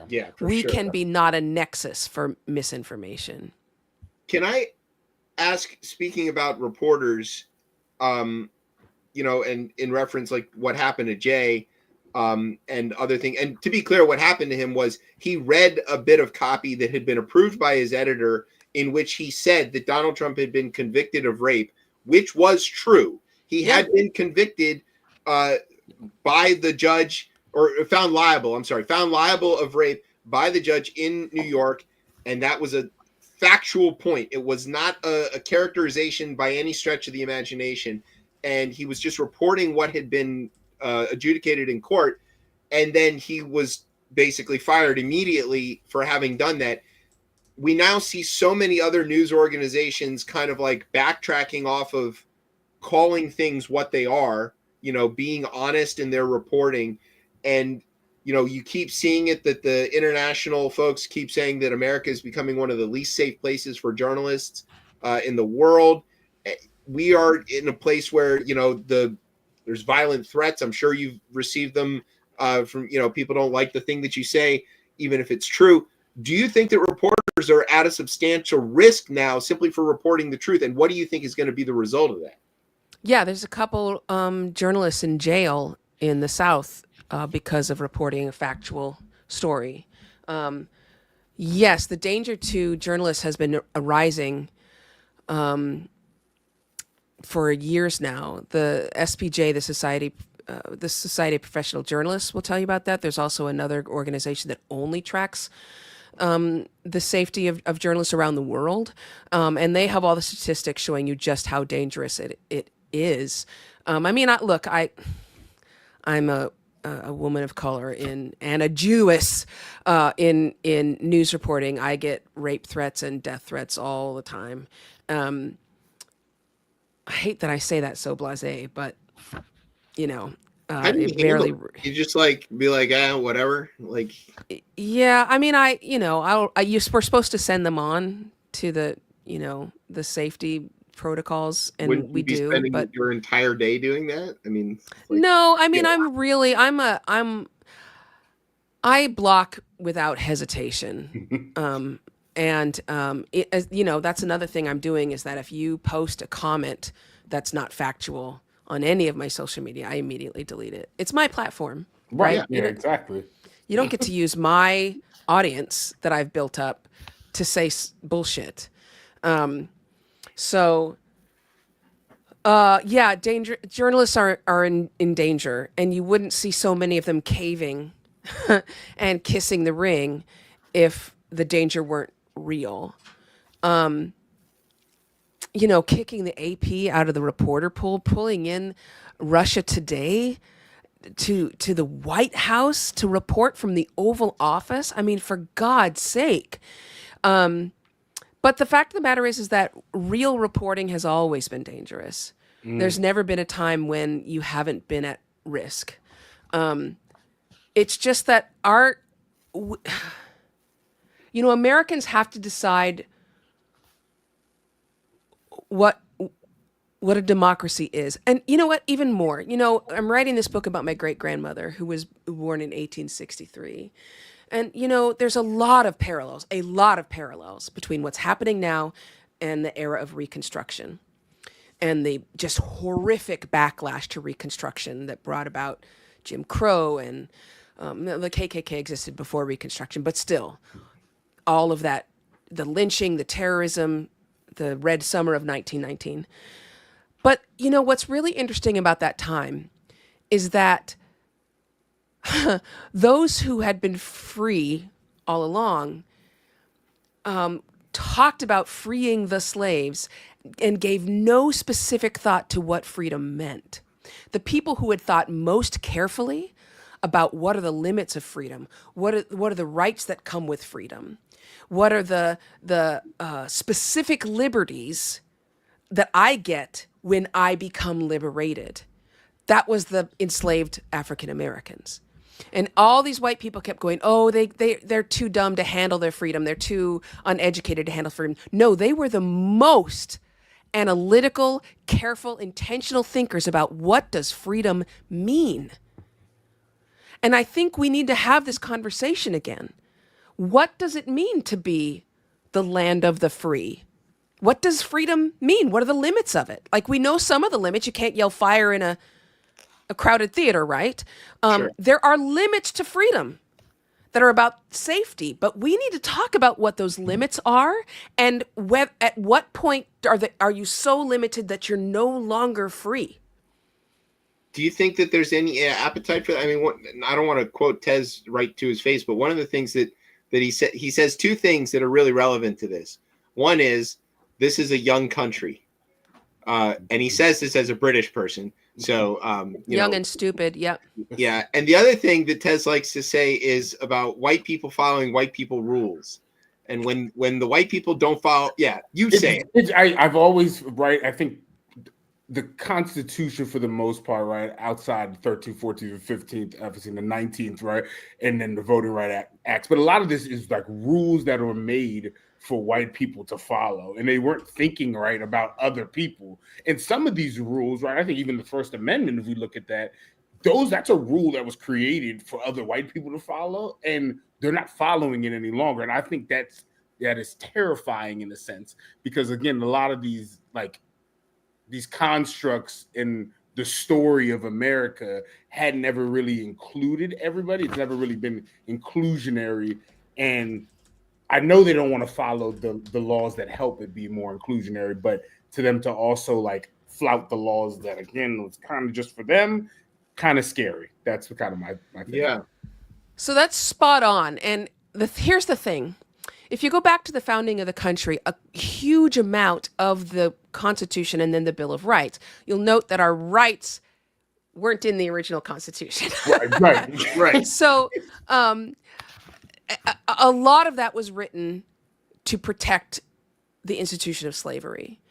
Yeah, we can be not a nexus for misinformation. Can I ask, speaking about reporters, you know, and in reference like what happened to Jay, and other thing. And to be clear, what happened to him was he read a bit of copy that had been approved by his editor in which he said that Donald Trump had been convicted of rape, which was true. He had been convicted by the judge, or found liable of rape by the judge in New York. And that was a factual point. It was not a characterization by any stretch of the imagination. And he was just reporting what had been adjudicated in court. And then he was basically fired immediately for having done that. We now see so many other news organizations kind of like backtracking off of calling things what they are, you know, being honest in their reporting. And, you know, you keep seeing it that the international folks keep saying that America is becoming one of the least safe places for journalists in the world. We are in a place where, you know, there's violent threats. I'm sure you've received them from, you know, people don't like the thing that you say, even if it's true. Do you think that reporters are at a substantial risk now simply for reporting the truth? And what do you think is going to be the result of that? Yeah, there's a couple journalists in jail in the South because of reporting a factual story. Yes, the danger to journalists has been arising for years now. The SPJ, the Society of Professional Journalists, will tell you about that. There's also another organization that only tracks the safety of journalists around the world, and they have all the statistics showing you just how dangerous it is. I mean, I'm a woman of color and a Jewess in news reporting. I get rape threats and death threats all the time. I hate that I say that so blasé, but you know, it barely. You just like be like, whatever. Like, yeah, I mean, we're supposed to send them on to the, you know, the safety protocols, and wouldn't we you be do. spending But your entire day doing that? I mean, like, no, I mean, I block without hesitation. And you know, that's another thing I'm doing is that if you post a comment that's not factual on any of my social media, I immediately delete it. It's my platform, right? Yeah, exactly. You don't get to use my audience that I've built up to say bullshit. Journalists are in danger, and you wouldn't see so many of them caving and kissing the ring if the danger weren't real. You know, kicking the AP out of the reporter pool, pulling in Russia Today to the White House to report from the Oval Office. I mean, for God's sake. But the fact of the matter is that real reporting has always been dangerous. There's never been a time when you haven't been at risk. It's just that Americans have to decide what a democracy is. And you know what? Even more, you know, I'm writing this book about my great-grandmother who was born in 1863. And, you know, there's a lot of parallels between what's happening now and the era of Reconstruction and the just horrific backlash to Reconstruction that brought about Jim Crow and the KKK existed before Reconstruction, but still, all of that, the lynching, the terrorism, the Red Summer of 1919. But, you know, what's really interesting about that time is that those who had been free all along talked about freeing the slaves and gave no specific thought to what freedom meant. The people who had thought most carefully about what are the limits of freedom, what are the rights that come with freedom, what are the specific liberties that I get when I become liberated. That was the enslaved African Americans. And all these white people kept going, oh, they're too dumb to handle their freedom. They're too uneducated to handle freedom. No, they were the most analytical, careful, intentional thinkers about what does freedom mean. And I think we need to have this conversation again. What does it mean to be the land of the free? What does freedom mean? What are the limits of it? Like, we know some of the limits. You can't yell fire in a crowded theater, right? Sure. There are limits to freedom that are about safety, but we need to talk about what those limits are and at what point are you so limited that you're no longer free? Do you think that there's any appetite for that? I mean, I don't want to quote Tez right to his face, but one of the things that he said, he says two things that are really relevant to this. One is, this is a young country. And he says this as a British person. So, young and stupid. Yep. Yeah. And the other thing that Tez likes to say is about white people following white people rules. And when the white people don't follow, you say it. I've always, right, I think the Constitution, for the most part, right, outside the 13th, 14th, and 15th, obviously the 19th, right, and then the Voting Rights Acts. But a lot of this is like rules that were made for white people to follow, and they weren't thinking right about other people. And some of these rules, right, I think even the First Amendment, if we look at that, that's a rule that was created for other white people to follow, and they're not following it any longer. And I think that is terrifying in a sense, because again, a lot of these constructs in the story of America had never really included everybody. It's never really been inclusionary. And I know they don't want to follow the laws that help it be more inclusionary, but to them to also like flout the laws that, again, was kind of just for them, kind of scary. That's kind of my thing. Yeah. So that's spot on. And here's the thing. If you go back to the founding of the country, a huge amount of the Constitution and then the Bill of Rights, you'll note that our rights weren't in the original Constitution. Right. So a lot of that was written to protect the institution of slavery.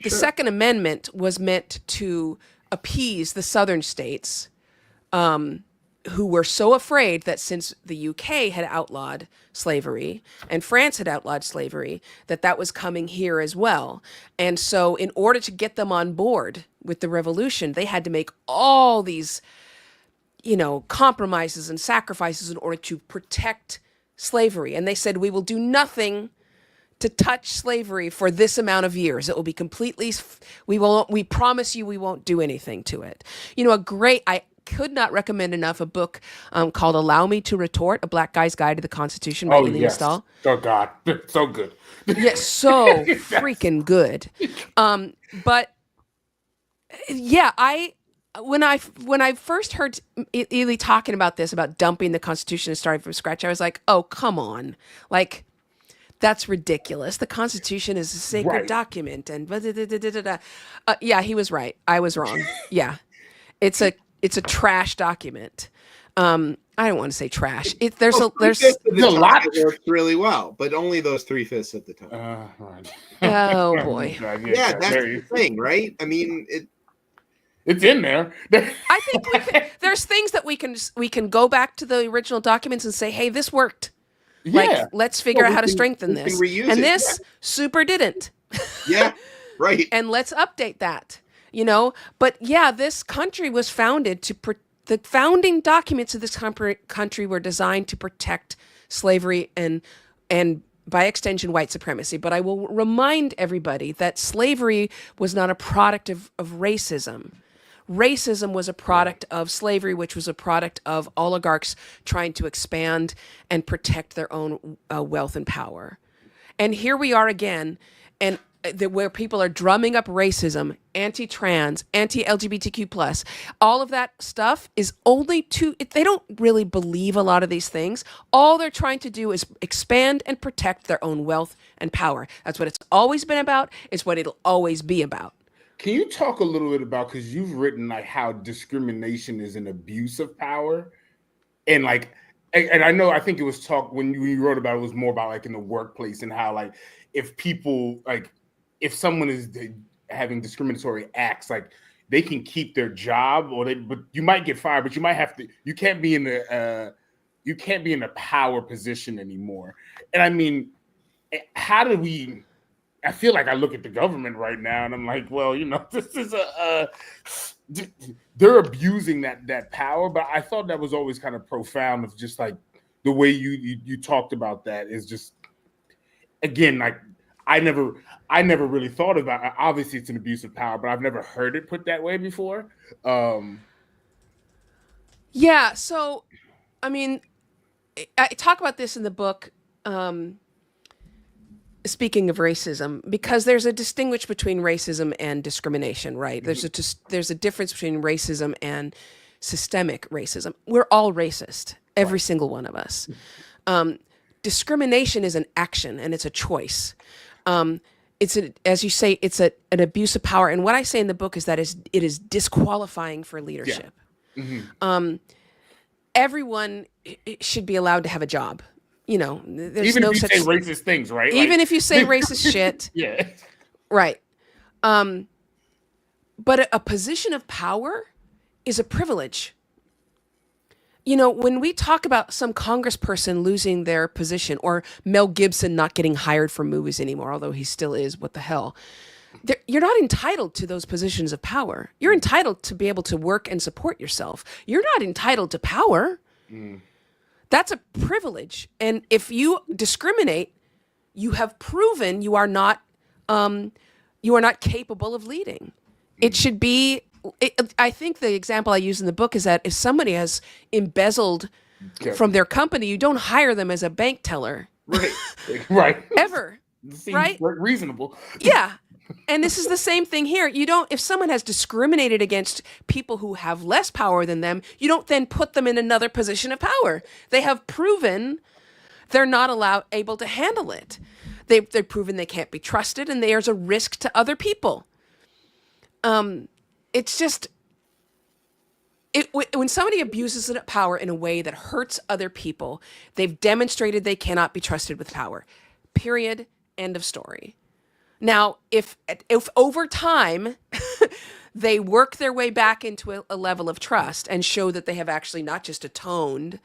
The Second Amendment was meant to appease the southern states, who were so afraid that since the UK had outlawed slavery and France had outlawed slavery, that was coming here as well. And so in order to get them on board with the revolution, they had to make all these, compromises and sacrifices in order to protect slavery. And they said, we will do nothing to touch slavery for this amount of years. It will be completely, we promise you we won't do anything to it. I could not recommend enough a book called Allow Me to Retort, A Black Guy's Guide to the Constitution by Ely Stahl. Oh, God. So good. Yes, so freaking good. But yeah, when I first heard Ely talking about this, about dumping the Constitution and starting from scratch, I was like, oh, come on. Like, that's ridiculous. The Constitution is a sacred document. And yeah, he was right. I was wrong. Yeah. It's a trash document. I don't want to say trash. There's a lot that works really well, but only those 3/5 of the time. Right. Oh boy. Yeah, that's the thing, right? I mean, it's in there. I think there's things that we can go back to the original documents and say, hey, this worked. Yeah. Like, let's figure out how to strengthen this. And this super didn't. Yeah, right. And let's update that. But yeah, this country was founded the founding documents of this country were designed to protect slavery and by extension, white supremacy. But I will remind everybody that slavery was not a product of racism. Racism was a product of slavery, which was a product of oligarchs trying to expand and protect their own wealth and power. And here we are again, and where people are drumming up racism, anti-trans, anti-LGBTQ plus, all of that stuff is only they don't really believe a lot of these things. All they're trying to do is expand and protect their own wealth and power. That's what it's always been about. It's what it'll always be about. Can you talk a little bit about, because you've written like how discrimination is an abuse of power, and like, and I think it was talk when you wrote about it was more about like in the workplace and how like if people like if someone is having discriminatory acts, like they can keep their job but you might get fired, but you can't be in a power position anymore. And I mean, how do we? I feel like I look at the government right now and I'm like, well, this is they're abusing that power. But I thought that was always kind of profound of just like the way you talked about that is just, again, like I never really thought about it. Obviously it's an abuse of power, but I've never heard it put that way before. Yeah. So, I mean, I talk about this in the book, speaking of racism, because there's a distinguish between racism and discrimination, right? Mm-hmm. There's a difference between racism and systemic racism. We're all racist, every single one of us. Discrimination is an action and it's a choice. As you say, it's an abuse of power. And what I say in the book is that it is disqualifying for leadership. Yeah. Mm-hmm. Everyone should be allowed to have a job. There's even no if you such say racist things, right? Even if you say racist shit. Yeah. Right. But a position of power is a privilege. When we talk about some congressperson losing their position or Mel Gibson not getting hired for movies anymore, although he still is, what the hell? You're not entitled to those positions of power. You're entitled to be able to work and support yourself. You're not entitled to power. Mm. That's a privilege. And if you discriminate, you have proven you are not capable of leading. It should be, I think the example I use in the book is that if somebody has embezzled from their company, you don't hire them as a bank teller. Right. Right. Ever. Seems right? Reasonable. Yeah. And this is the same thing here. If someone has discriminated against people who have less power than them, you don't then put them in another position of power. They have proven they're not able to handle it. They've proven they can't be trusted, and there's a risk to other people. It's just, when somebody abuses power in a way that hurts other people, they've demonstrated they cannot be trusted with power. Period. End of story. Now, if over time they work their way back into a level of trust and show that they have actually not just atoned,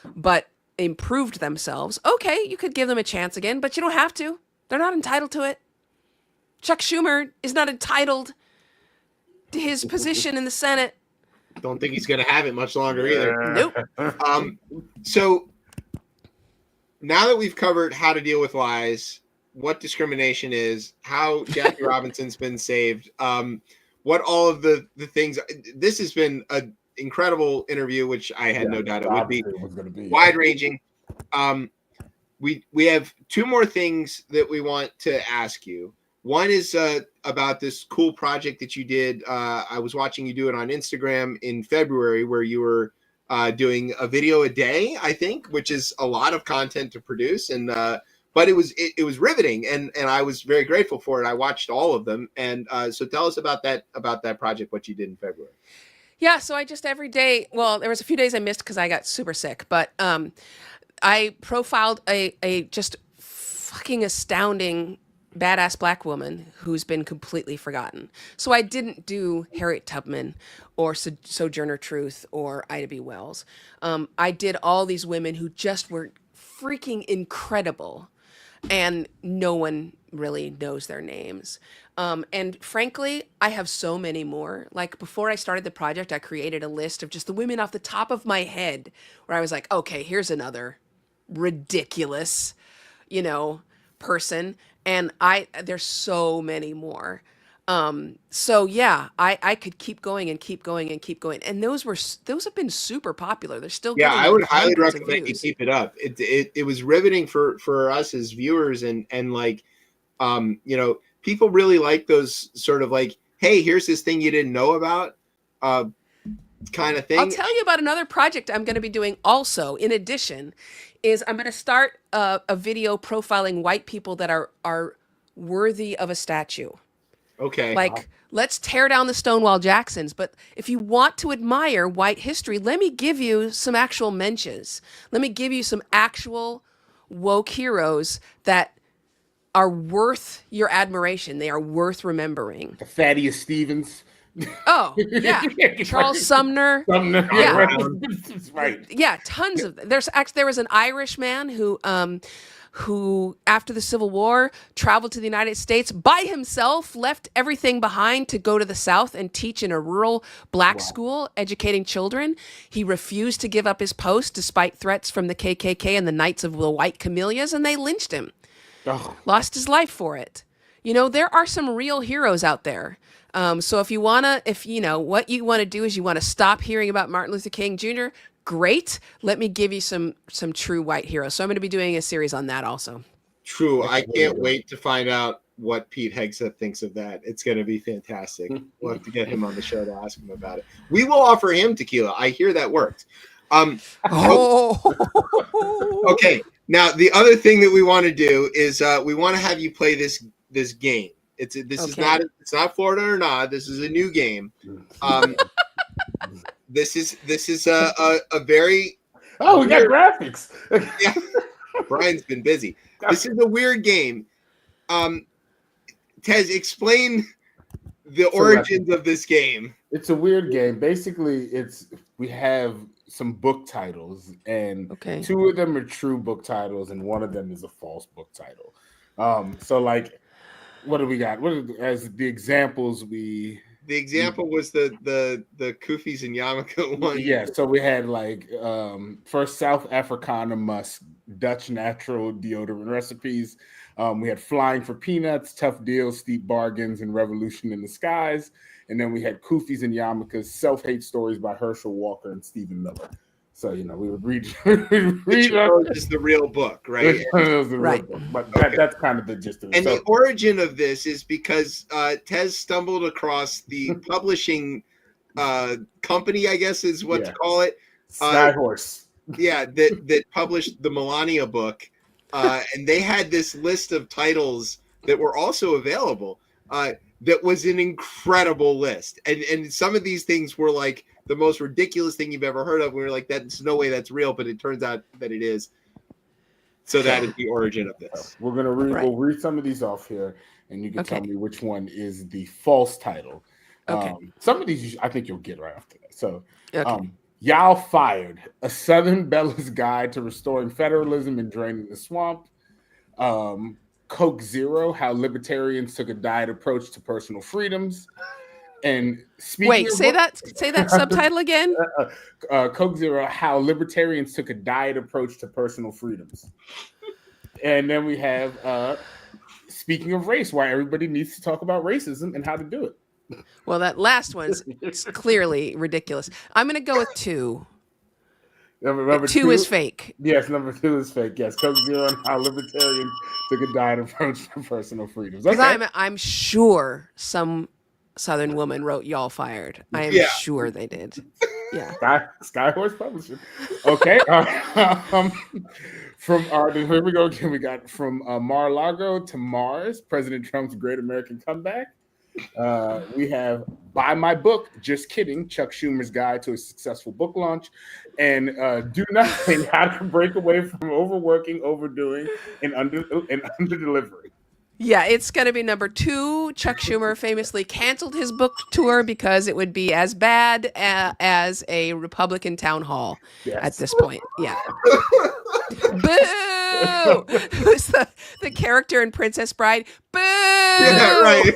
but improved themselves, okay, you could give them a chance again, but you don't have to. They're not entitled to it. Chuck Schumer is not entitled to his position in the Senate. Don't think he's going to have it much longer either. Nope. So now that we've covered how to deal with lies, what discrimination is, how Jackie Robinson's been saved, what all of the things. This has been an incredible interview, which I had no doubt it would be wide-ranging. We have two more things that we want to ask you. One is about this cool project that you did. I was watching you do it on Instagram in February, where you were doing a video a day, I think, which is a lot of content to produce. And but it was riveting, and I was very grateful for it. I watched all of them, and so tell us about that project, what you did in February. Yeah, so I just every day. Well, there was a few days I missed because I got super sick, but I profiled a just fucking astounding badass black woman who's been completely forgotten. So I didn't do Harriet Tubman or Sojourner Truth or Ida B. Wells. I did all these women who just were freaking incredible, and no one really knows their names. And frankly, I have so many more. Like before I started the project, I created a list of just the women off the top of my head where I was like, okay, here's another ridiculous, person. And there's so many more. So yeah, I could keep going and keep going and keep going. And those have been super popular. They're still Yeah, getting I like would highly hundreds of recommend you views. keep it up. It was riveting for us as viewers, and like, people really like those sort of like, hey, here's this thing you didn't know about, kind of I'll thing. tell you about another project I'm going to be doing also. In addition, is I'm going to start a video profiling white people that are worthy of a statue. Okay. Like, let's tear down the Stonewall Jacksons. But if you want to admire white history, let me give you some actual mentions. Let me give you some actual woke heroes that are worth your admiration. They are worth remembering. Thaddeus Stevens. Oh, yeah. Charles Sumner. Sumner. Yeah. Right. Yeah, tons of there was an Irish man who after the Civil War traveled to the United States by himself, left everything behind to go to the South and teach in a rural black school, educating children. He refused to give up his post despite threats from the KKK and the Knights of the White Camellias, and they lynched him. Oh. Lost his life for it. There are some real heroes out there. So what you want to do is you want to stop hearing about Martin Luther King Jr., great. Let me give you some true white heroes. So I'm going to be doing a series on that also. True. I can't wait to find out what Pete Hegseth thinks of that. It's going to be fantastic. We'll have to get him on the show to ask him about it. We will offer him tequila. I hear that worked. Okay. Now, the other thing that we want to do is we want to have you play this game. It's not Florida or not. This is a new game. This is a very we got graphics. Yeah, Brian's been busy. This is a weird game. Tez, explain the origins of this game. It's a weird game. Basically, we have some book titles, and two of them are true book titles, and one of them is a false book title. So like, what do we got? As the examples we? The example was the Kufis and Yarmulke one. Yeah, so we had like first South Africana musk, Dutch natural deodorant recipes. We had Flying for Peanuts, Tough Deals, Steep Bargains, and Revolution in the Skies. And then we had Kufis and Yarmulke's Self-Hate Stories by Herschel Walker and Stephen Miller. So, we would read is the real book, right? Right. Book. But that's kind of the gist of it. And the origin of this is because Tez stumbled across the publishing company, I guess is what to call it. Skyhorse. That published the Melania book. And they had this list of titles that were also available. That was an incredible list. And some of these things were like the most ridiculous thing you've ever heard of. We were like, that's no way that's real, but it turns out that it is. So that is the origin of this. We're gonna read. We'll read some of these off here, and you can tell me which one is the false title. Okay. Some of these I think you'll get right after that. So, Y'all Fired: A Southern Bella's Guide to Restoring Federalism and Draining the Swamp. Coke Zero: How Libertarians Took a Diet Approach to Personal Freedoms. And say that subtitle again. Coke Zero: How Libertarians Took a Diet Approach to Personal Freedoms. And then we have Speaking of Race: Why Everybody Needs to Talk About Racism and How to Do it. Well, that last one's clearly ridiculous. I'm going to go with 2. Number two is fake. Yes, number 2 is fake. Yes, Coke Zero and How Libertarians Took a Diet Approach to Personal Freedoms. Because I'm sure some Southern woman wrote "Y'all Fired." I am sure they did. Yeah. Skyhorse Publishing. Okay. Here we go again. We got from Mar-a-Lago to Mars: President Trump's Great American Comeback. We have Buy My Book, Just Kidding, Chuck Schumer's Guide to a Successful Book Launch, and Do Nothing: How to Break Away from Overworking, Overdoing, and Under-Delivering. Yeah, it's going to be number 2. Chuck Schumer famously canceled his book tour because it would be as bad as a Republican town hall at this point. Yeah. Boo! Who's the character in Princess Bride? Boo! Yeah, right.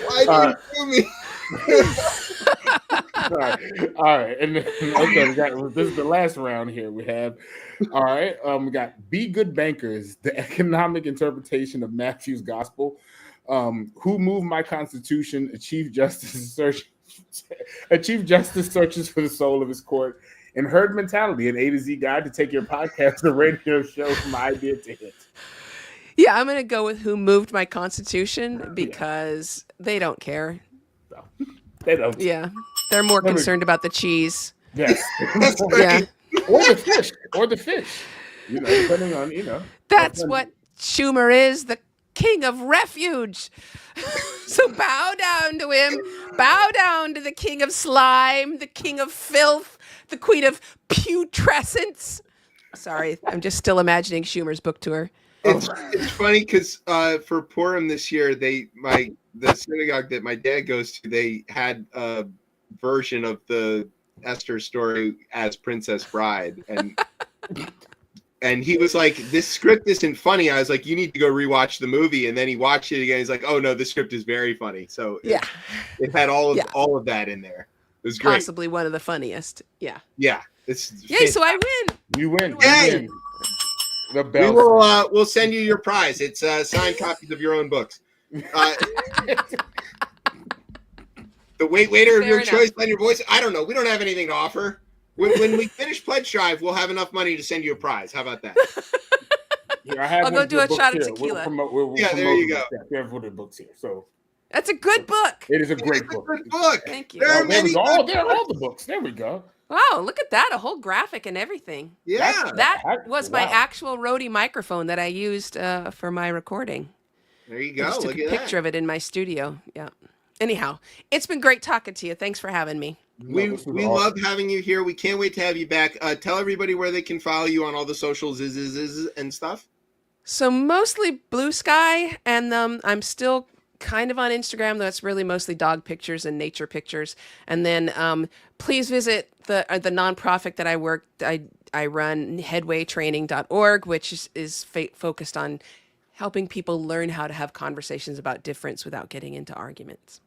Why did you do me? All right. And then, okay, this is the last round here. We have, all right. We got Be Good Bankers, the economic interpretation of Matthew's gospel. Who moved my constitution? Achieve justice searches for the soul of his court. And Herd Mentality, an A to Z guide to take your podcast or radio show from idea to hit. Yeah, I'm going to go with Who Moved My Constitution because they don't care. No, they don't. Yeah, they're more concerned about the cheese. Yes. Yeah. Or the fish. You know, depending on, you know. That's what Schumer is, the king of refuge. So bow down to him. Bow down to the king of slime, the king of filth, the queen of putrescence. Sorry, I'm just still imagining Schumer's book tour. It's funny because for Purim this year, the synagogue that my dad goes to, they had a version of the Esther story as Princess Bride, and he was like, "This script isn't funny." I was like, "You need to go rewatch the movie." And then he watched it again. He's like, "Oh no, the script is very funny." So yeah, it had all of that in there. It was great. Possibly one of the funniest. Yeah. Yeah. Yay! So I win. You win. Yay! The bell. We'll send you your prize. It's signed copies of your own books. The waiter of your choice, lend your voice. I don't know. We don't have anything to offer. When we finish Pledge Drive, we'll have enough money to send you a prize. How about that? I'll go do a shot of tequila. There you go. We have the books here, so that's a good book. It is a great book. Good book. Thank you. There are all the books. There we go. Wow, look at that. A whole graphic and everything. Yeah. That was my actual Rode microphone that I used for my recording. There you go. I just took a picture of it in my studio. Yeah. Anyhow, it's been great talking to you. Thanks for having me. We love having you here. We can't wait to have you back. Tell everybody where they can follow you on all the socials and stuff. So mostly Blue Sky, and I'm still kind of on Instagram, though it's really mostly dog pictures and nature pictures. And then please visit the nonprofit that I run, headwaytraining.org, which is focused on helping people learn how to have conversations about difference without getting into arguments.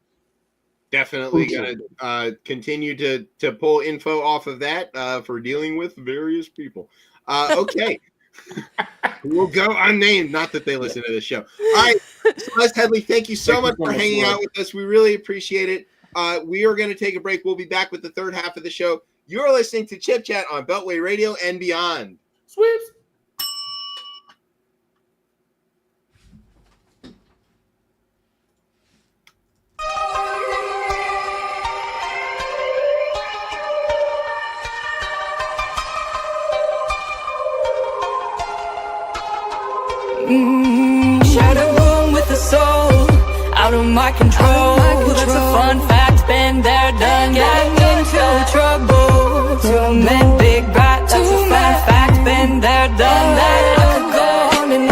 Definitely going to continue to pull info off of that for dealing with various people. Okay. We'll go unnamed. Not that they listen to this show. All right. Celeste Headley, thank you so much for hanging out with us. We really appreciate it. We are going to take a break. We'll be back with the third half of the show. You're listening to Chip Chat on Beltway Radio and beyond. Sweeps. Shared a room with a soul out of my control. That's a fun fact, been there, done that. Into trouble. Two men, big bat. That's a fun fact, been there, done that. I could go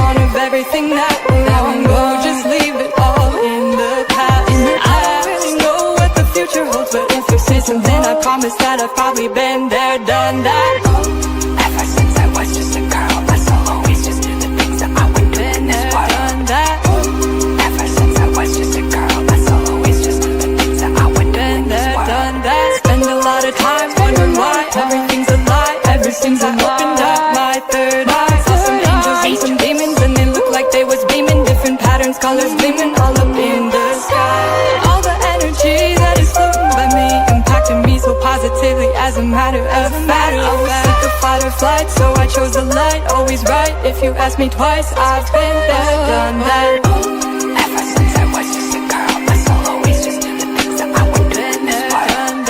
on of everything that will now and go. Just leave it all in the past. I don't really know what the future holds, but if there's something, I promise that I've probably been there, done that. Ever since I was just a girl, my soul always just knew the things that I would do in this world. Ever since I was just a girl, my soul always just knew the things that I would do in this world. Spend a lot of time wondering why everything's a lie. Ever since I opened up my third eye, saw some angels and some demons, and they looked like they was beaming. Different patterns, colors gleaming all up in the sky. All the energy that is floating by me impacted me so positively as a matter of fact. I was sick of fight or flight, so I chose the light. Always right, if you ask me twice, I've been there, done that. Ever since I was just a girl, my soul always just knew the things that I would do in this world.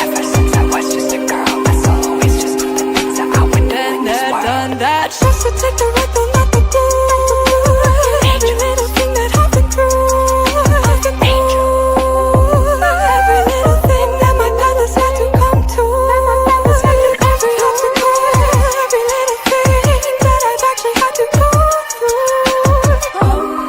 Ever since I was just a girl, my soul always just knew the things that I would do in this world. I chose to take the right, though not the blue. Every little thing that I've been through. Every little thing that my path has had to come to. Every obstacle, every little thing that I've actually had to go through.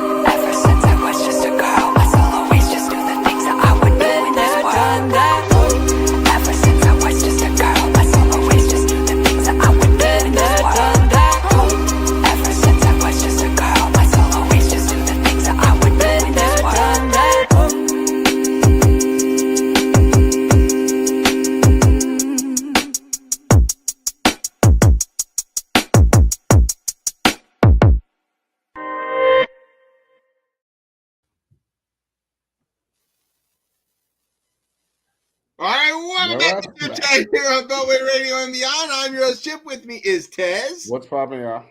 Welcome back to ChipChat here on Beltway Radio and Beyond. I'm your host, Chip. With me is Tez. What's popping, y'all?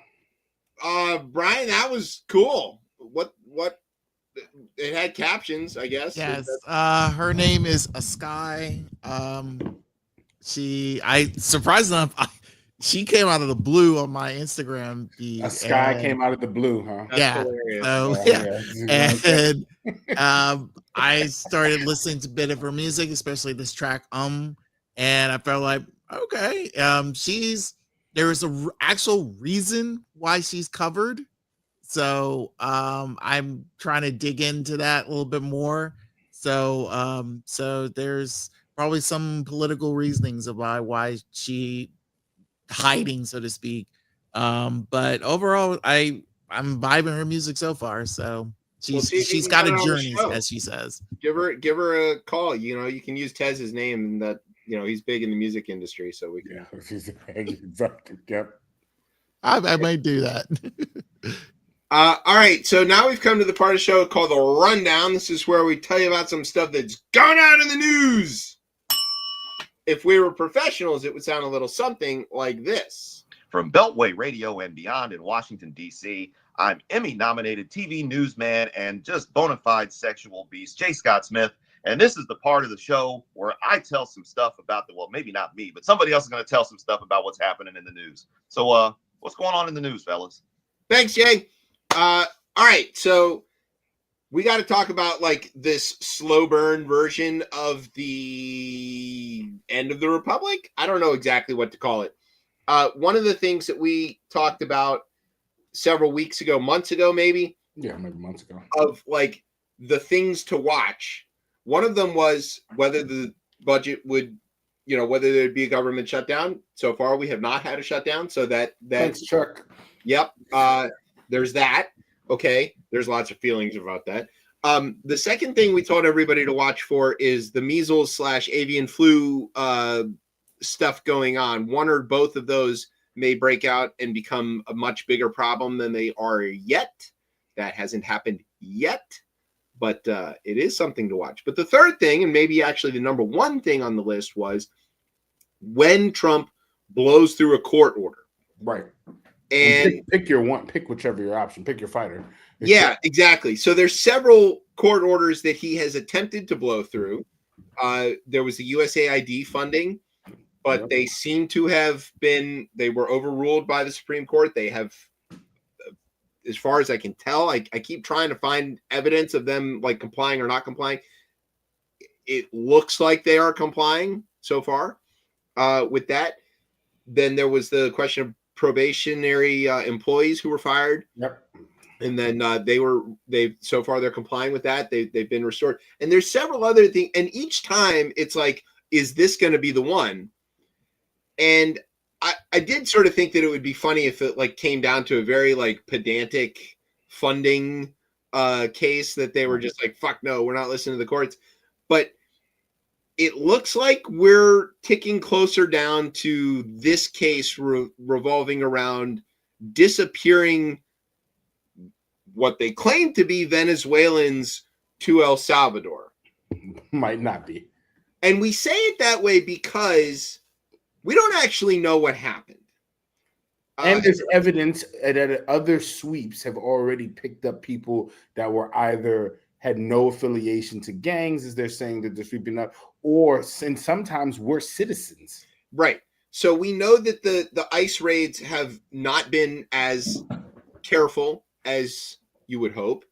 Brian, that was cool. What? It had captions, I guess. Yes. Her name is Askai. Surprised enough, she came out of the blue on my Instagram feed. Askai came out of the blue, huh? Yeah. And I started listening to a bit of her music, especially this track, and I felt like, okay, there is a actual reason why she's covered. So I'm trying to dig into that a little bit more. So there's probably some political reasonings about why she hiding, so to speak. But overall, I'm vibing her music so far. So she's got a journey, as she says. Give her a call. You can use Tez's name, and that he's big in the music industry, so we can. Yeah, she's exactly. Yep. I might do that. All right, so now we've come to the part of the show called the Rundown. This is where we tell you about some stuff that's gone out in the news. If we were professionals, it would sound a little something like this. From Beltway Radio and Beyond in Washington, D.C., I'm Emmy-nominated TV newsman and just bona fide sexual beast, J. Scott Smith. And this is the part of the show where I tell some stuff about maybe not me, but somebody else is going to tell some stuff about what's happening in the news. So what's going on in the news, fellas? Thanks, Jay. All right, so we got to talk about this slow burn version of the end of the Republic. I don't know exactly what to call it. One of the things that we talked about several weeks ago, months ago, maybe. Yeah, maybe months ago. Of the things to watch. One of them was whether the budget would, whether there'd be a government shutdown. So far, we have not had a shutdown. So Thanks, Chuck. Yep. There's that. Okay. There's lots of feelings about that. The second thing we told everybody to watch for is the measles / avian flu stuff going on. One or both of those may break out and become a much bigger problem than they are yet. That hasn't happened yet, but it is something to watch. But the third thing, and maybe actually the number one thing on the list, was when Trump blows through a court order. Right. And pick whichever your option, pick your fighter. Yeah, exactly. So there's several court orders that he has attempted to blow through. There was the USAID funding, but they seem to have they were overruled by the Supreme Court. They have, as far as I can tell, I keep trying to find evidence of them complying or not complying. It looks like they are complying so far with that. Then there was the question of probationary employees who were fired. Yep. And then so far they're complying with that. They've been restored. And there's several other things. And each time it's is this going to be the one? And I did sort of think that it would be funny if it came down to a very pedantic funding case that they were just fuck no, we're not listening to the courts. But it looks like we're ticking closer down to this case revolving around disappearing what they claim to be Venezuelans to El Salvador. Might not be. And we say it that way because we don't actually know what happened. And there's evidence that other sweeps have already picked up people that were either had no affiliation to gangs, as they're saying that they're sweeping up, or sometimes were citizens. Right. So we know that the ICE raids have not been as careful as you would hope.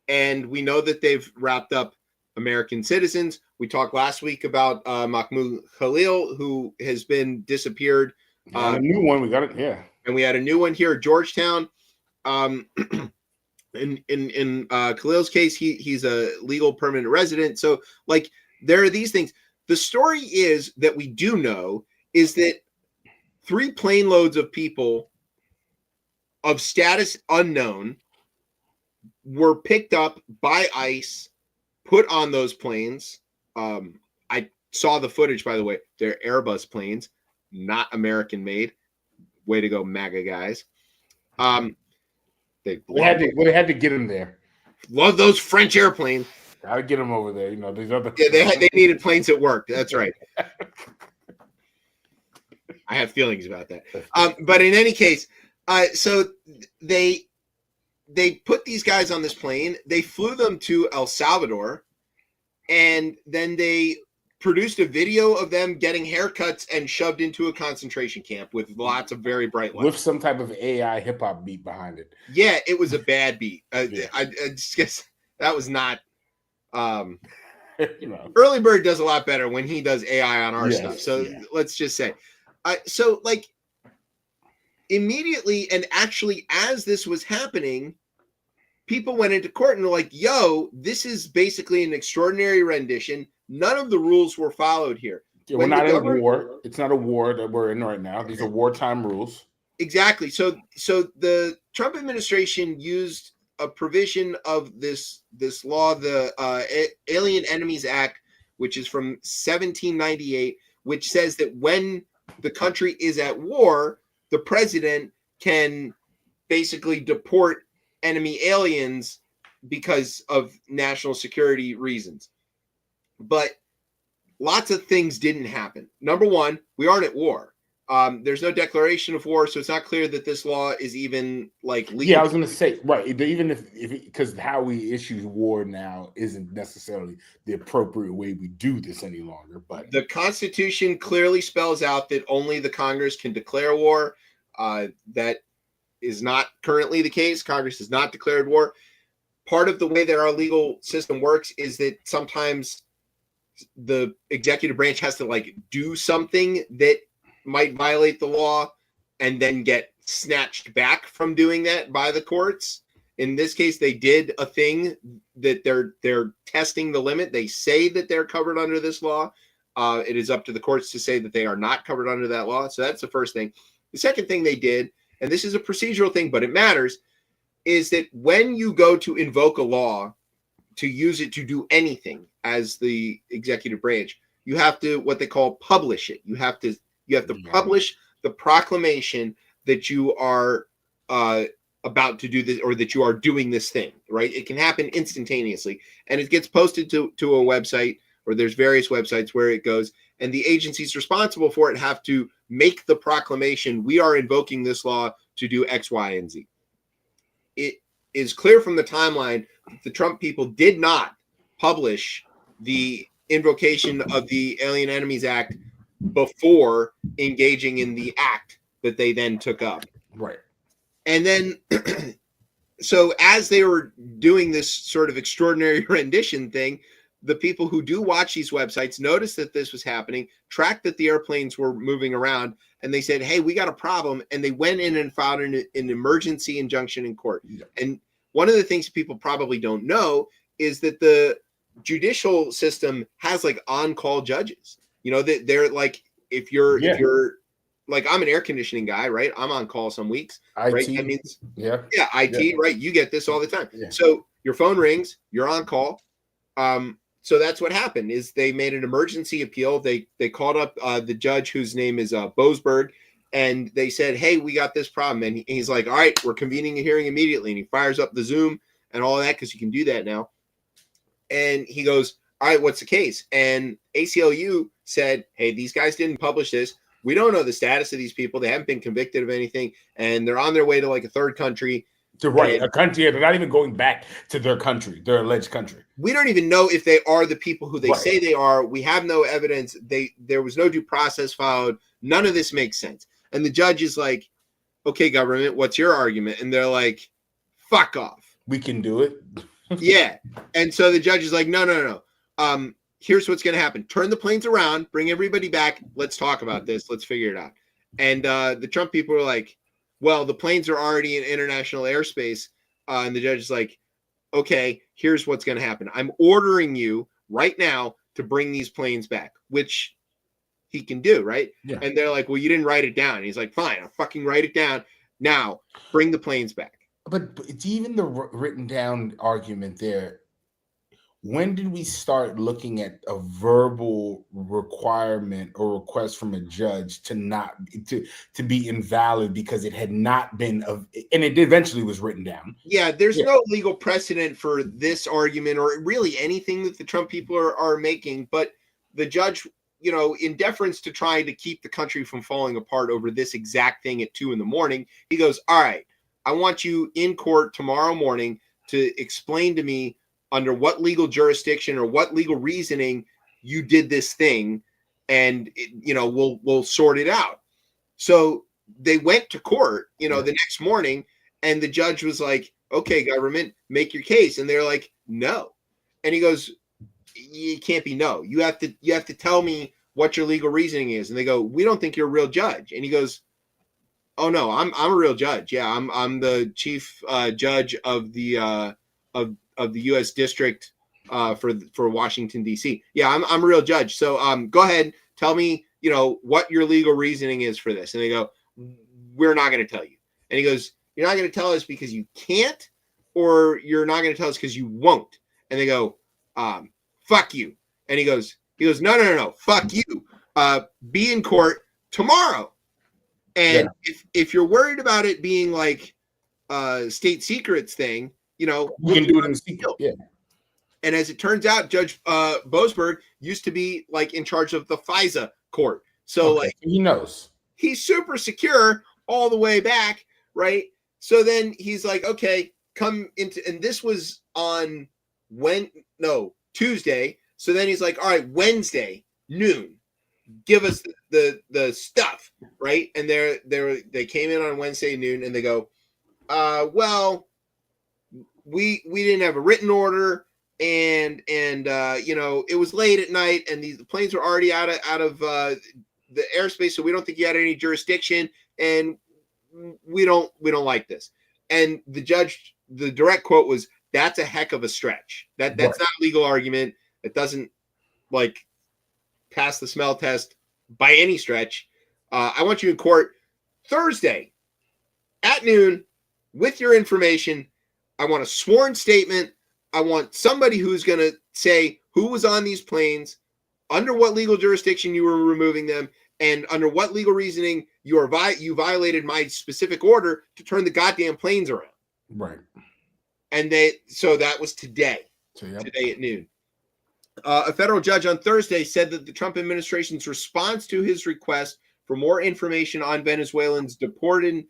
And we know that they've wrapped up American citizens. We talked last week about Mahmoud Khalil, who has been disappeared. A new one. We got it. Yeah. And we had a new one here at Georgetown. In Khalil's case, he's a legal permanent resident. So there are these things. The story is that we do know is that 3 plane loads of people of status unknown were picked up by ICE, put on those planes. I saw the footage, by the way. They're Airbus planes, not American made. Way to go, MAGA guys. They had to get him there. Love those French airplanes. Gotta get them over there. These other. Yeah, they needed planes that worked. That's right. I have feelings about that. But in any case, so they put these guys on this plane. They flew them to El Salvador, and then they produced a video of them getting haircuts and shoved into a concentration camp with lots of very bright lights. With some type of AI hip hop beat behind it. Yeah, it was a bad beat. Yeah. I just guess that was not. You know. Early Bird does a lot better when he does AI on our Yes, stuff. So yeah. let's just say, so like immediately, and actually as this was happening, people went into court and were like, "Yo, this is basically an extraordinary rendition. None of the rules were followed here." Yeah, we're not in a war. It's not a war that we're in right now. These are wartime rules. Exactly. So the Trump administration used a provision of this law, the Alien Enemies Act, which is from 1798, which says that when the country is at war, the president can basically deport enemy aliens because of national security reasons. But lots of things didn't happen. Number one, we aren't at war. There's no declaration of war, so it's not clear that this law is even like legal. Yeah, I was going to say, right. Even if because how we issue war now isn't necessarily the appropriate way we do this any longer. But the Constitution clearly spells out that only the Congress can declare war. That is not currently the case. Congress has not declared war. Part of the way that our legal system works is that sometimes the executive branch has to like do something that might violate the law and then get snatched back from doing that by the courts. In this case, they did a thing that they're testing the limit. They say that they're covered under this law. It is up to the courts to say that they are not covered under that law. So that's the first thing. The second thing they did, and this is a procedural thing, but it matters, is that when you go to invoke a law to use it to do anything as the executive branch, you have to what they call publish it. You have to publish the proclamation that you are about to do this, or that you are doing this thing, right? It can happen instantaneously, and it gets posted to a website, or there's various websites where it goes, and the agencies responsible for it have to make the proclamation, we are invoking this law to do X, Y, and Z. It is clear from the timeline that the Trump people did not publish the invocation of the Alien Enemies Act before engaging in the act that they then took up. Right. And then, so as they were doing this sort of extraordinary rendition thing, the people who do watch these websites noticed that this was happening, tracked that the airplanes were moving around, and they said, hey, we got a problem. And they went in and filed an emergency injunction in court. Yeah. And one of the things people probably don't know is that the judicial system has like on-call judges. You know, that they're like, if you're like, I'm an air conditioning guy, right? I'm on call some weeks, IT, right? That means, IT, right? You get this all the time. Yeah. So your phone rings, you're on call. So that's what happened is they made an emergency appeal. They called up the judge whose name is Boasberg, and they said, hey, we got this problem. And he's like, all right, we're convening a hearing immediately. And he fires up the Zoom and all that, because you can do that now. And he goes, all right, what's the case? And ACLU said, hey, these guys didn't publish this. We don't know the status of these people. They haven't been convicted of anything, and they're on their way to like a third coury. A country. They're not even going back to their country, their alleged country. We don't even know if they are the people who they say they are. We have no evidence. There was no due process followed. None of this makes sense. And the judge is like, okay, government, what's your argument? And they're like, fuck off. We can do it. Yeah. And so the judge is like, no. Here's what's going to happen. Turn the planes around, bring everybody back. Let's talk about this. Let's figure it out. And the Trump people were like, well, the planes are already in international airspace. And the judge is like, okay, here's what's going to happen. I'm ordering you right now to bring these planes back, which he can do, right? Yeah. And they're like, well, you didn't write it down. And he's like, fine, I'll fucking write it down. Now, bring the planes back. But it's even the written down argument there. When did we start looking at a verbal requirement or request from a judge to be invalid because it had not been and it eventually was written down? Yeah, there's no legal precedent for this argument or really anything that the Trump people are making. But the judge in deference to trying to keep the country from falling apart over this exact thing at 2 a.m, he goes, all right, I want you in court tomorrow morning to explain to me under what legal jurisdiction or what legal reasoning you did this thing, and we'll sort it out. So they went to court, the next morning, and the judge was like, okay, government, make your case. And they're like, no. And he goes, it can't be no. You have to tell me what your legal reasoning is. And they go, we don't think you're a real judge. And he goes, oh no, I'm a real judge. Yeah, I'm the chief judge of the of the U.S. district for Washington D.C. Yeah, I'm a real judge. So go ahead, tell me what your legal reasoning is for this. And they go, we're not going to tell you. And he goes, you're not going to tell us because you can't, or you're not going to tell us because you won't. And they go, fuck you. And he goes, no, fuck you. Be in court tomorrow. And if you're worried about it being like state secrets thing, we can do it in secret. Yeah. And as it turns out, Judge Boasberg used to be like in charge of the FISA court. So he knows. He's super secure all the way back, right? So then he's like, okay, come into, and this was on Tuesday. So then he's like, all right, Wednesday noon, give us the stuff, right? And they came in on Wednesday noon, and they go, well, we didn't have a written order, and it was late at night, and the planes were already out of the airspace, so we don't think you had any jurisdiction, and we don't like this. And the judge, the direct quote was, that's a heck of a stretch. That's not a legal argument. It doesn't pass the smell test by any stretch. I want you in court Thursday at noon with your information. I want a sworn statement. I want somebody who's going to say who was on these planes, under what legal jurisdiction you were removing them, and under what legal reasoning you violated my specific order to turn the goddamn planes around. Right. And so that was today. Today at noon. A federal judge on Thursday said that the Trump administration's response to his request for more information on Venezuelans' deportation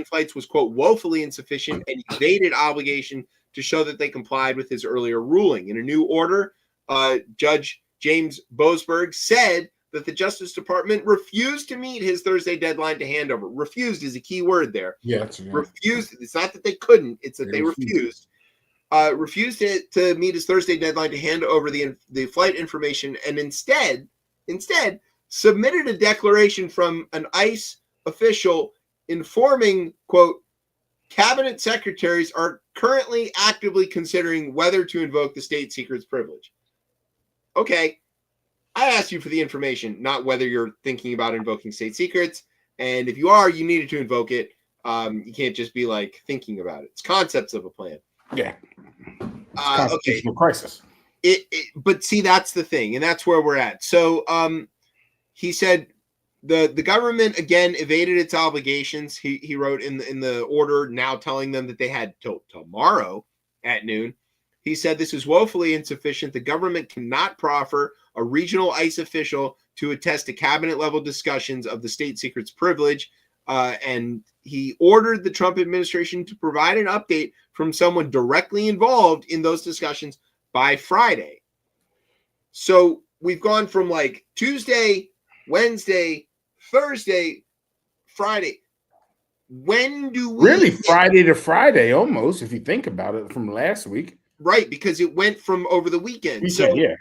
flights was, quote, woefully insufficient and evaded obligation to show that they complied with his earlier ruling. In a new order, Judge James Boasberg said that the Justice Department refused to meet his Thursday deadline to hand over. Refused is a key word there. Yeah. Refused. It's not that they couldn't. It's that they refused. Refused to meet his Thursday deadline to hand over the flight information, and instead submitted a declaration from an ICE official informing, quote, cabinet secretaries are currently actively considering whether to invoke the state secrets privilege. Okay, I asked you for the information, not whether you're thinking about invoking state secrets. And if you are, you needed to invoke it. You can't just be like thinking about it. It's concepts of a plan. Yeah. Okay. Crisis. But see, that's the thing, and that's where we're at. So he said the government again evaded its obligations. He wrote in the order now telling them that they had till tomorrow at noon. He said this is woefully insufficient. The government cannot proffer a regional ICE official to attest to cabinet level discussions of the state secrets privilege. And he ordered the Trump administration to provide an update from someone directly involved in those discussions by Friday. So we've gone from like Tuesday, Wednesday, Thursday, Friday. When do we really Friday to Friday almost, if you think about it, from last week? Right, because it went from over the weekend. So yeah.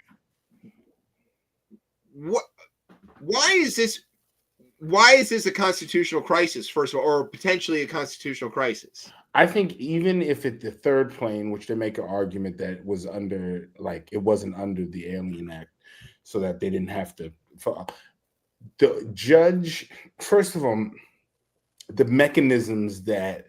Why is this a constitutional crisis, first of all, or potentially a constitutional crisis? I think even if it's the third plane, which they make an argument that was under, like, it wasn't under the Alien Act, so that they didn't have to. The judge, first of all, the mechanisms that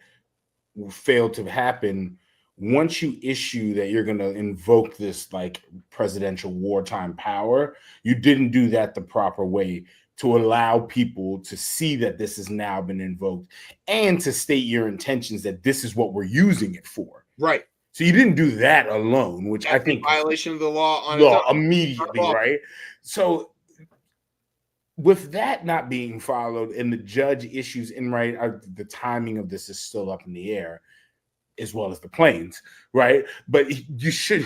failed to happen, once you issue that you're going to invoke this like presidential wartime power, you didn't do that the proper way to allow people to see that this has now been invoked and to state your intentions that this is what we're using it for. Right. So you didn't do that alone, which I That's think in violation of the law on its law own. immediately, right? So with that not being followed and the judge issues in right, the timing of this is still up in the air, as well as the planes, right? But you should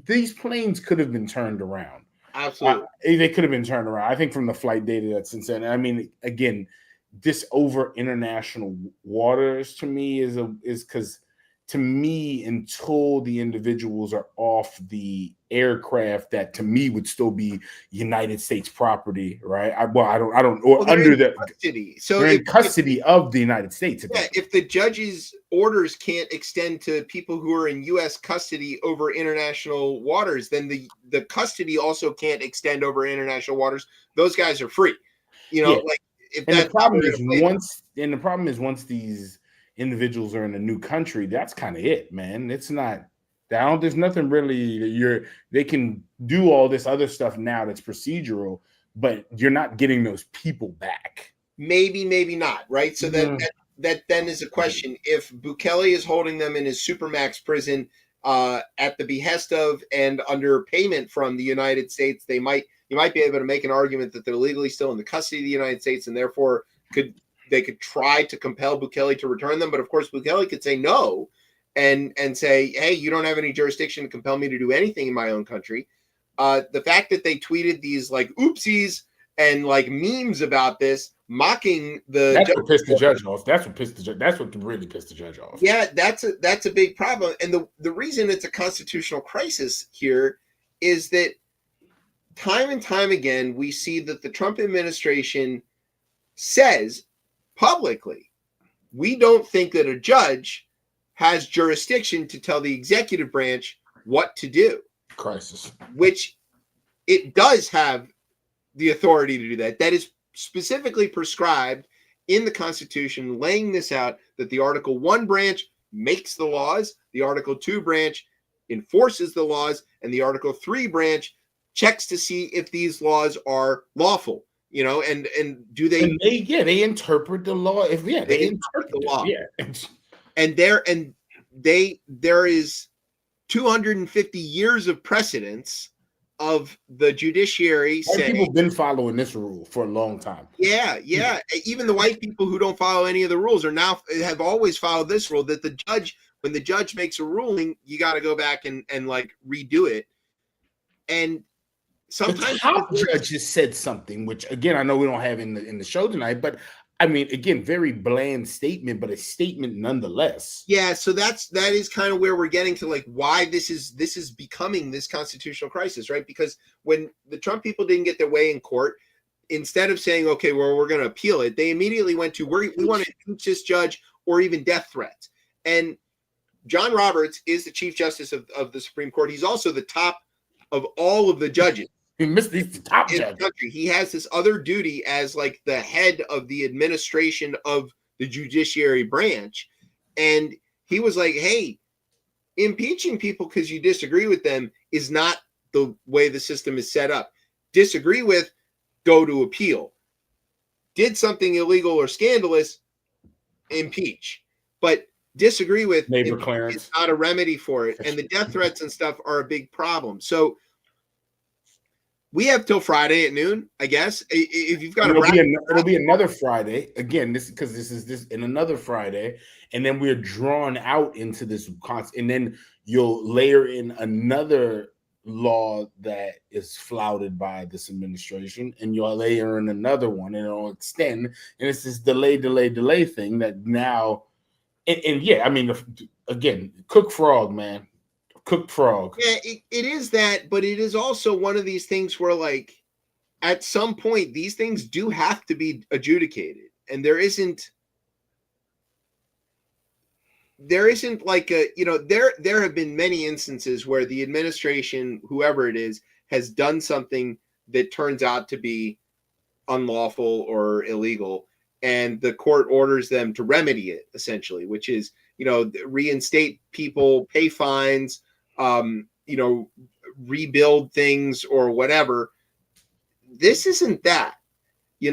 these planes could have been turned around. Absolutely. They could have been turned around. I think from the flight data that's insane. I mean, again, this over international waters to me is because to me, until the individuals are off the aircraft, that to me would still be United States property, right? I don't, or Well, under the custody. So they're in custody of the United States. If the judge's orders can't extend to people who are in U.S. custody over international waters, then the custody also can't extend over international waters. Those guys are free. Like if and that's the problem is once these individuals are in a new country, that's kind of it, man. It's not down. There's nothing really that they can do all this other stuff now that's procedural, but you're not getting those people back. Maybe not, right? So that then is a question. If Bukele is holding them in his supermax prison at the behest of and under payment from the United States, you might be able to make an argument that they're legally still in the custody of the United States, and therefore they could try to compel Bukele to return them. But of course, Bukele could say no and say, hey, you don't have any jurisdiction to compel me to do anything in my own country. The fact that they tweeted these like oopsies and like memes about this, mocking that's what pissed the judge off. That's what really pissed the judge off. Yeah, that's a big problem. And the reason it's a constitutional crisis here is that time and time again, we see that the Trump administration says publicly, we don't think that a judge has jurisdiction to tell the executive branch what to do. Crisis. Which it does have the authority to do that. That is specifically prescribed in the Constitution, laying this out, that the Article 1 branch makes the laws, the Article 2 branch enforces the laws, and the Article 3 branch checks to see if these laws are lawful. And do they? And they interpret the law. They interpret the law. Yeah, and there is 250 years of precedence of the judiciary saying people have been following this rule for a long time. Yeah. Even the white people who don't follow any of the rules have always followed this rule, that when the judge makes a ruling, you got to go back and like redo it. And sometimes the top judge just said something, which again I know we don't have in the show tonight, but I mean, again, very bland statement, but a statement nonetheless. Yeah, so that is kind of where we're getting to, like, why this is becoming this constitutional crisis, right? Because when the Trump people didn't get their way in court, instead of saying, okay, well, we're going to appeal it, they immediately went to, we want to impeach this judge or even death threats. And John Roberts is the Chief Justice of the Supreme Court. He's also the top of all of the judges. He's the top judge. He has this other duty as like the head of the administration of the judiciary branch. And he was like, hey, impeaching people because you disagree with them is not the way the system is set up. Disagree with, go to appeal. Did something illegal or scandalous, impeach. But disagree with, neighbor clearance, is not a remedy for it. And the death threats and stuff are a big problem. So we have till Friday at noon, I guess. If you've got it'll be another Friday again. This is another Friday, and then we're drawn out into this and then you'll layer in another law that is flouted by this administration, and you'll layer in another one, and it'll extend, and it's this delay thing that now, and yeah, I mean, again, cook frog, man. Cooked frog. Yeah, it is that, but it is also one of these things where, like, at some point, these things do have to be adjudicated, and there isn't like a, there have been many instances where the administration, whoever it is, has done something that turns out to be unlawful or illegal, and the court orders them to remedy it, essentially, which is, reinstate people, pay fines, rebuild things or whatever. This isn't that. They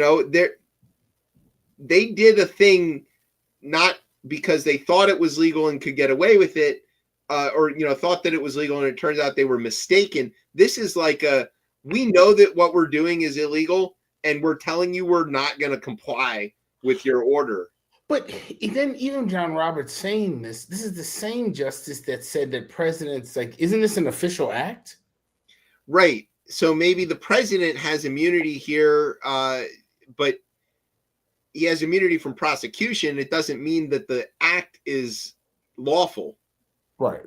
did a thing not because they thought it was legal and could get away with it. or thought that it was legal, and it turns out they were mistaken. This is like we know that what we're doing is illegal, and we're telling you we're not going to comply with your order. But then even John Roberts saying this is the same justice that said that presidents, like, isn't this an official act? Right. So maybe the president has immunity here, but he has immunity from prosecution. It doesn't mean that the act is lawful. Right.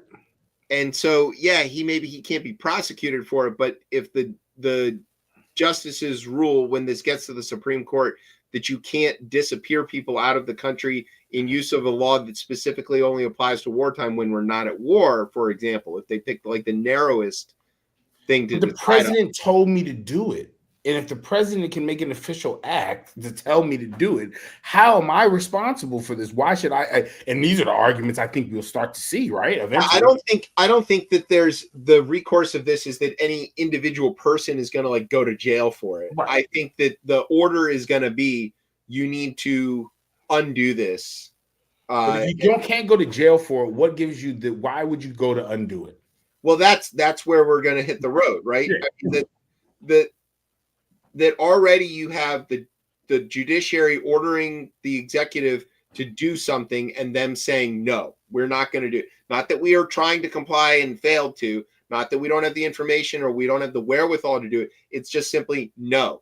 And so, yeah, he can't be prosecuted for it. But if the justices rule when this gets to the Supreme Court that you can't disappear people out of the country in use of a law that specifically only applies to wartime when we're not at war, for example, if they pick like the narrowest thing to the president told me to do it. And if the president can make an official act to tell me to do it, how am I responsible for this? Why should I? And these are the arguments I think we'll start to see, right? Eventually. I don't think that there's the recourse of this is that any individual person is going to like go to jail for it. Right. I think that the order is going to be you need to undo this. If you can't go to jail for it, what gives you why would you go to undo it? Well, that's where we're going to hit the road, right? Yeah. I mean, that already you have the judiciary ordering the executive to do something and them saying, no, we're not going to do it. Not that we are trying to comply and failed to, not that we don't have the information or we don't have the wherewithal to do it. It's just simply no.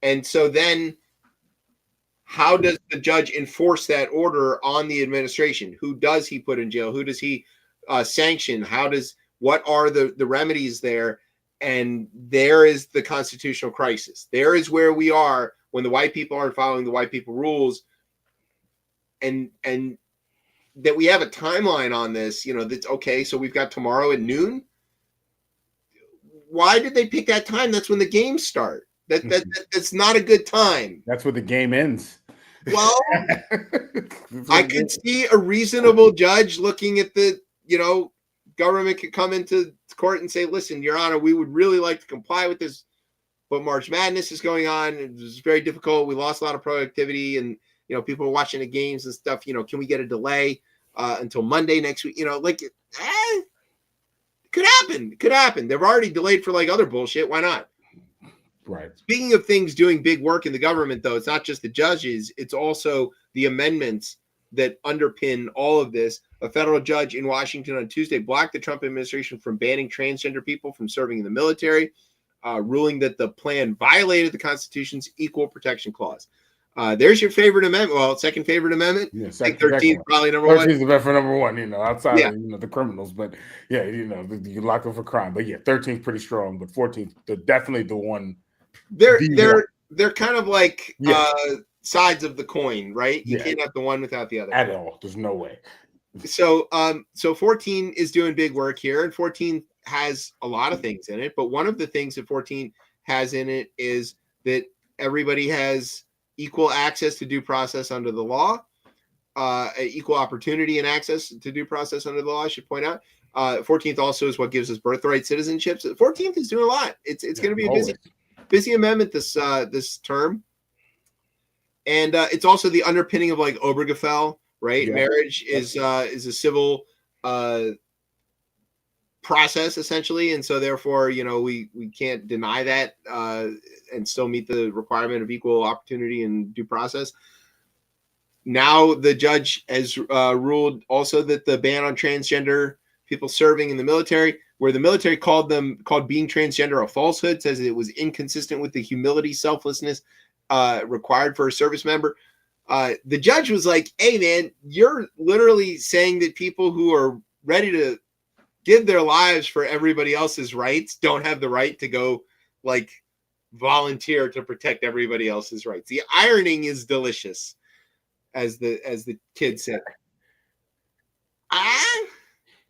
And so then how does the judge enforce that order on the administration? Who does he put in jail? Who does he sanction? What are the remedies there? And there is the constitutional crisis. There is where we are when the white people aren't following the white people rules, and that we have a timeline on this. That's okay. So we've got tomorrow at noon. Why did they pick that time? That's when the games start. That's not a good time. That's where the game ends. Well, I could see a reasonable judge looking at the government could come into court and say, listen, Your Honor, we would really like to comply with this, but March Madness is going on. It's very difficult. We lost a lot of productivity and, people are watching the games and stuff. Can we get a delay until Monday next week? It could happen. It could happen. They've already delayed for like other bullshit. Why not? Right. Speaking of things doing big work in the government, though, it's not just the judges. It's also the amendments that underpin all of this. A federal judge in Washington on Tuesday blocked the Trump administration from banning transgender people from serving in the military, ruling that the plan violated the Constitution's Equal Protection Clause. There's your favorite amendment. Well, second favorite amendment. Yeah, 13th probably number one. 13th is the best for number one, outside of the criminals. But yeah, you lock them for crime. But yeah, 13th pretty strong, but 14th definitely the one. They're kind of like sides of the coin, right? You can't have the one without the other. At all. There's no way. So 14 is doing big work here, and 14 has a lot of things in it. But one of the things that 14 has in it is that everybody has equal access to due process under the law, equal opportunity and access to due process under the law, I should point out. 14th also is what gives us birthright citizenship. So 14th is doing a lot. It's going to be a busy amendment this term. And it's also the underpinning of like Obergefell, right? Yeah. Marriage is a civil process essentially, and so therefore, we can't deny that and still meet the requirement of equal opportunity and due process. Now the judge has ruled also that the ban on transgender people serving in the military, where the military called being transgender a falsehood, says it was inconsistent with the humility, selflessness required for a service member. The judge was like, hey man, you're literally saying that people who are ready to give their lives for everybody else's rights don't have the right to go like volunteer to protect everybody else's rights. The ironing is delicious, as the kid said.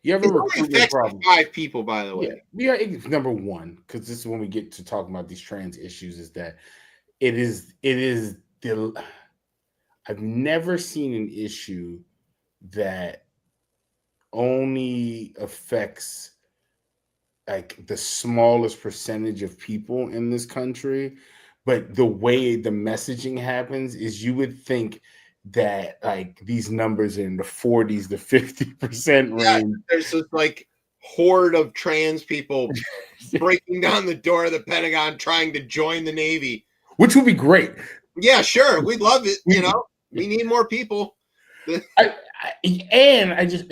You have a recruitment problem. 5 people, by the way. Yeah, it's number one, because this is when we get to talking about these trans issues, is that it is I've never seen an issue that only affects like the smallest percentage of people in this country, but the way the messaging happens is you would think that like these numbers in the 40s to 50% range. Yeah, there's this like horde of trans people breaking down the door of the Pentagon trying to join the Navy. Which would be great. Yeah, sure. We'd love it. You know, we need more people. I just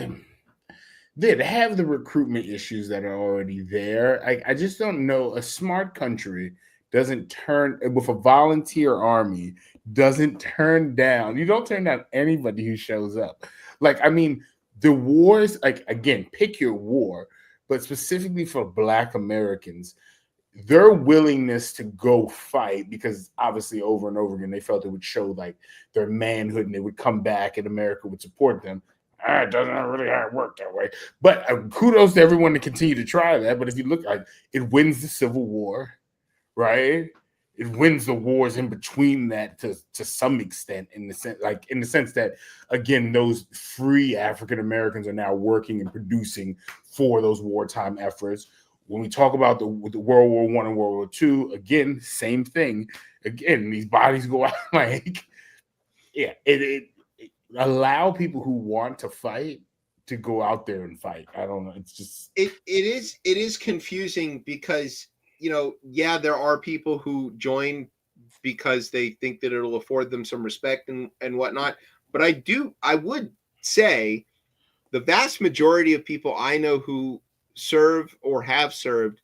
they have the recruitment issues that are already there. I just don't know. A smart country doesn't turn with a volunteer army, doesn't turn down. You don't turn down anybody who shows up. Like, I mean, the wars, like, again, pick your war, but specifically for Black Americans, their willingness to go fight, because obviously over and over again, they felt it would show like their manhood and they would come back and America would support them. It doesn't really work that way. But kudos to everyone to continue to try that. But if you look, like, it wins the Civil War, right? It wins the wars in between that to some extent, in the sense that, again, those free African Americans are now working and producing for those wartime efforts. When we talk about the World War I and World War II, again, same thing. Again, these bodies go out like, yeah, it allow people who want to fight to go out there and fight. I don't know. It's just it is confusing because, you know, yeah, there are people who join because they think that it'll afford them some respect and whatnot. But I would say the vast majority of people I know who serve or have served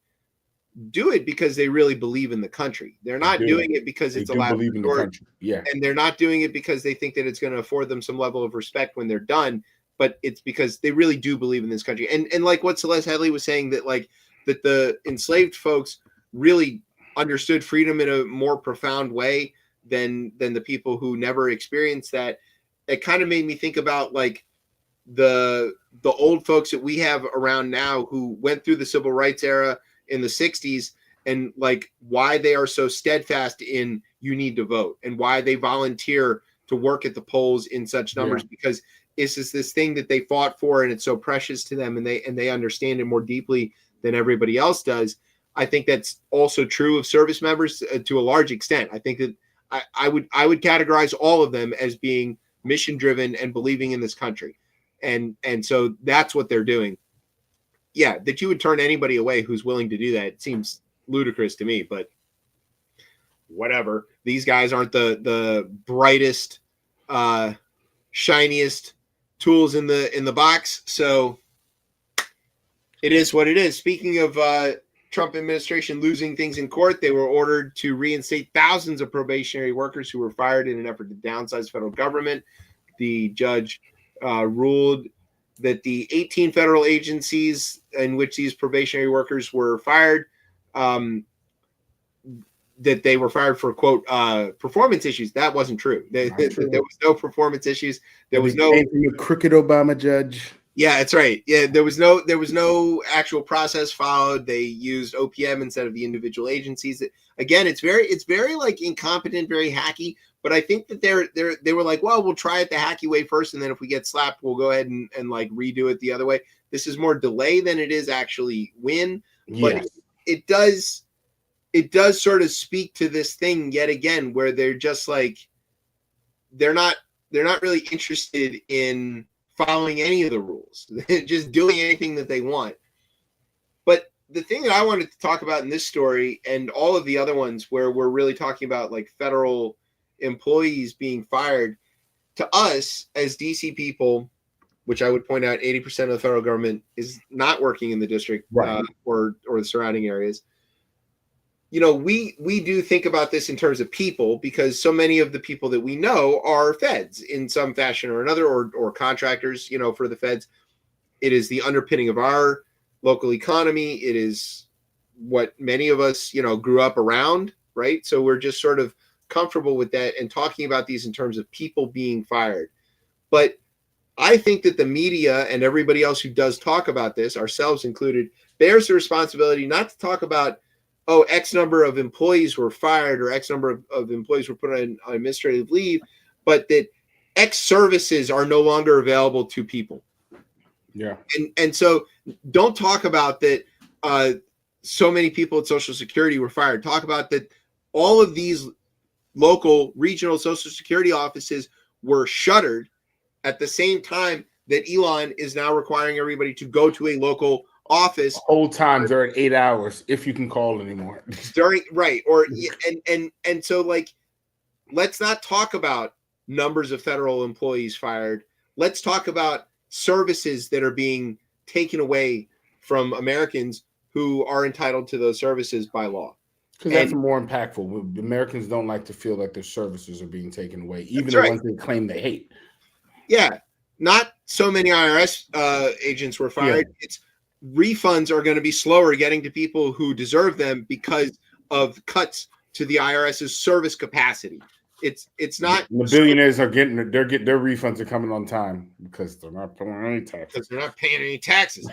do it because they really believe in the country. They're not doing it because it's a loud resort, yeah, and they're not doing it because they think that it's going to afford them some level of respect when they're done. But it's because they really do believe in this country. And like what Celeste Headley was saying, that like that the enslaved folks really understood freedom in a more profound way than the people who never experienced that. It kind of made me think about like the old folks that we have around now who went through the civil rights era in the 60s, and like why they are so steadfast in you need to vote, and why they volunteer to work at the polls in such numbers, because it's just this thing that they fought for and it's so precious to them, and they understand it more deeply than everybody else does. I think that's also true of service members to a large extent. I think that I would categorize all of them as being mission driven and believing in this country. And so that's what they're doing. Yeah, that you would turn anybody away who's willing to do that, it seems ludicrous to me, but whatever. These guys aren't the brightest, shiniest tools in the box, so it is what it is. Speaking of Trump administration losing things in court, they were ordered to reinstate thousands of probationary workers who were fired in an effort to downsize federal government. The judge ruled that the 18 federal agencies in which these probationary workers were fired, that they were fired for, quote, performance issues. That wasn't true. There was no performance issues. There was no crooked Obama judge. Yeah, that's right. Yeah, there was no actual process followed. They used OPM instead of the individual agencies. Again, it's very like incompetent, very hacky. But I think that they were like, well, we'll try it the hacky way first, and then if we get slapped, we'll go ahead and like redo it the other way. This is more delay than it is actually win. But it does sort of speak to this thing yet again, where they're just like they're not really interested in following any of the rules, just doing anything that they want. But the thing that I wanted to talk about in this story and all of the other ones where we're really talking about like federal employees being fired, to us as DC people, which I would point out 80% of the federal government is not working in the district, right, or the surrounding areas. You know, we do think about this in terms of people, because so many of the people that we know are feds in some fashion or another, or contractors, you know, for the feds. It is the underpinning of our local economy. It is what many of us, you know, grew up around, right? So we're just sort of comfortable with that and talking about these in terms of people being fired. But I think that the media and everybody else who does talk about this, ourselves included, bears the responsibility not to talk about, oh, X number of employees were fired or X number of employees were put on administrative leave, but that X services are no longer available to people. Yeah. And so don't talk about that so many people at Social Security were fired. Talk about that all of these local, regional Social Security offices were shuttered at the same time that Elon is now requiring everybody to go to a local office Whole times are at 8 hours if you can call anymore. during right or and so like let's not talk about numbers of federal employees fired. Let's talk about services that are being taken away from Americans who are entitled to those services by law. Because that's more impactful. Americans don't like to feel like their services are being taken away, even the ones they claim they hate. Yeah, not so many IRS agents were fired. Yeah. It's refunds are going to be slower getting to people who deserve them because of cuts to the IRS's service capacity. It's not the billionaires are getting their refunds are coming on time because they're not paying any taxes. Because they're not paying any taxes.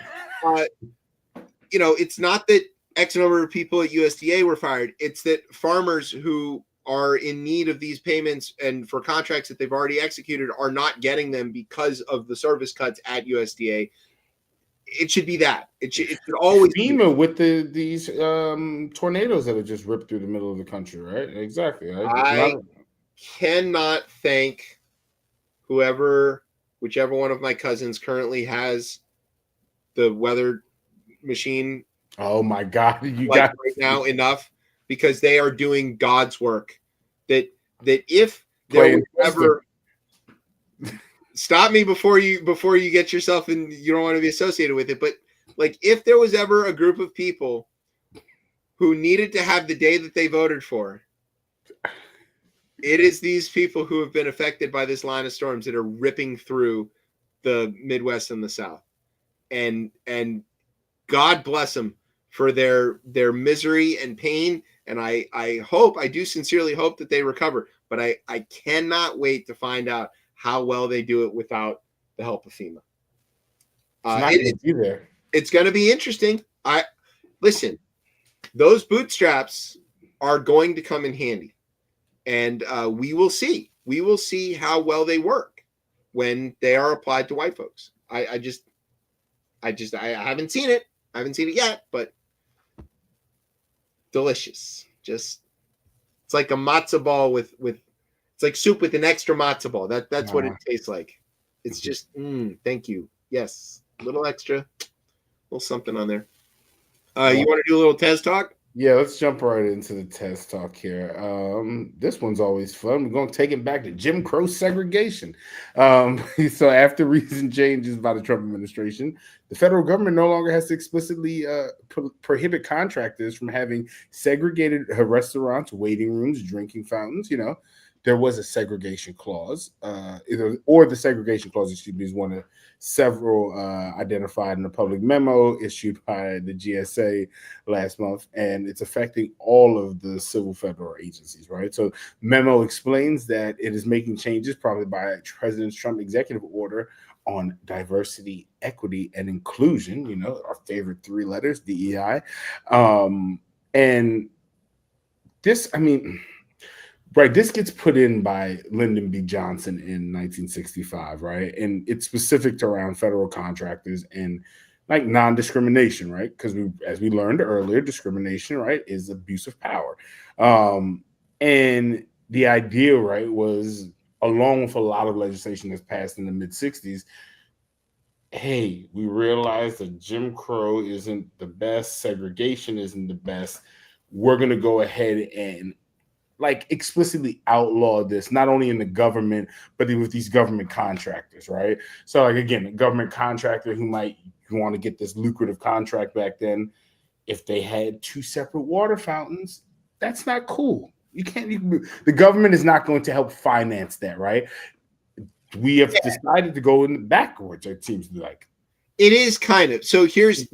You know, it's not that X number of people at USDA were fired. It's that farmers who are in need of these payments and for contracts that they've already executed are not getting them because of the service cuts at USDA. It should be that. It should always FEMA with these tornadoes that have just ripped through the middle of the country, right? Exactly. Right? I cannot thank whichever one of my cousins currently has the weather machine. Oh my God, you got right now enough because they are doing God's work. That if there was ever stop me before you get yourself and you don't want to be associated with it, but like if there was ever a group of people who needed to have the day that they voted for, it is these people who have been affected by this line of storms that are ripping through the Midwest and the South, and God bless them for their misery and pain. And I do sincerely hope that they recover, but I cannot wait to find out how well they do it without the help of FEMA. It's going to be interesting. Listen, those bootstraps are going to come in handy, and we will see. We will see how well they work when they are applied to white folks. I haven't seen it. I haven't seen it yet, but delicious. Just it's like a matzo ball with it's like soup with an extra matzo ball. That's what it tastes like. It's just thank you. Yes, a little extra, a little something on there. You want to do a little test talk? Yeah, let's jump right into the test talk here. This one's always fun. We're going to take it back to Jim Crow segregation. So after recent changes by the Trump administration, the federal government no longer has to explicitly prohibit contractors from having segregated restaurants, waiting rooms, drinking fountains. You know, there was a segregation clause, the segregation clause, is one of several identified in a public memo issued by the GSA last month, and it's affecting all of the civil federal agencies, right? So memo explains that it is making changes probably by President Trump's executive order on diversity, equity, and inclusion, you know, our favorite three letters, DEI. And this, right, this gets put in by Lyndon B. Johnson in 1965, right? And it's specific to around federal contractors and like non-discrimination, right? Because as we learned earlier, discrimination, right, is abuse of power. And the idea, right, was along with a lot of legislation that's passed in the mid-60s, hey, we realized that Jim Crow isn't the best, segregation isn't the best. We're going to go ahead and like explicitly outlaw this, not only in the government, but with these government contractors, right? So like, again, a government contractor who might want to get this lucrative contract back then, if they had two separate water fountains, that's not cool. The government is not going to help finance that, right? We have decided to go in the backwards, it seems like. It is kind of. So there's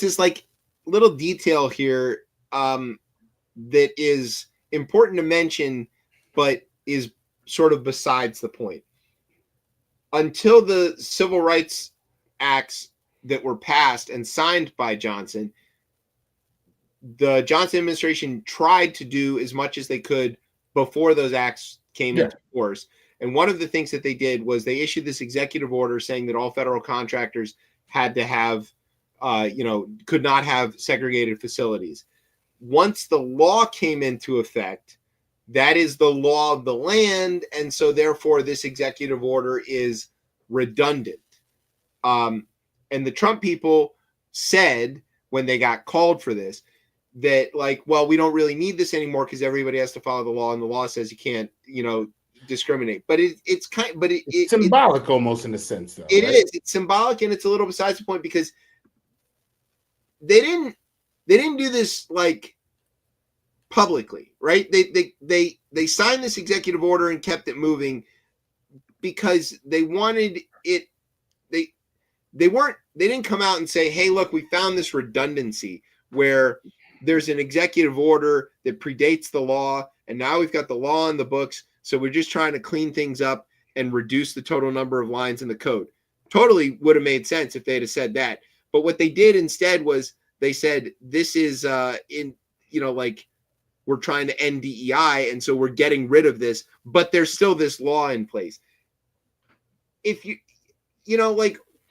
this like little detail here that is important to mention, but is sort of besides the point. Until the civil rights acts that were passed and signed by Johnson, the Johnson administration tried to do as much as they could before those acts came into force. And one of the things that they did was they issued this executive order saying that all federal contractors had to have, could not have segregated facilities. Once the law came into effect, that is the law of the land, and so therefore this executive order is redundant. And the Trump people said when they got called for this that, like, well, we don't really need this anymore because everybody has to follow the law, and the law says you can't, discriminate. But it's symbolic almost in a sense, though. It is. It's symbolic, and it's a little besides the point because they didn't do this like publicly, right? They signed this executive order and kept it moving because they wanted it. They didn't come out and say, hey, look, we found this redundancy where there's an executive order that predates the law, and now we've got the law in the books, so we're just trying to clean things up and reduce the total number of lines in the code. Totally would have made sense if they'd have said that. But what they did instead was they said, this is we're trying to end DEI, and so we're getting rid of this, but there's still this law in place. If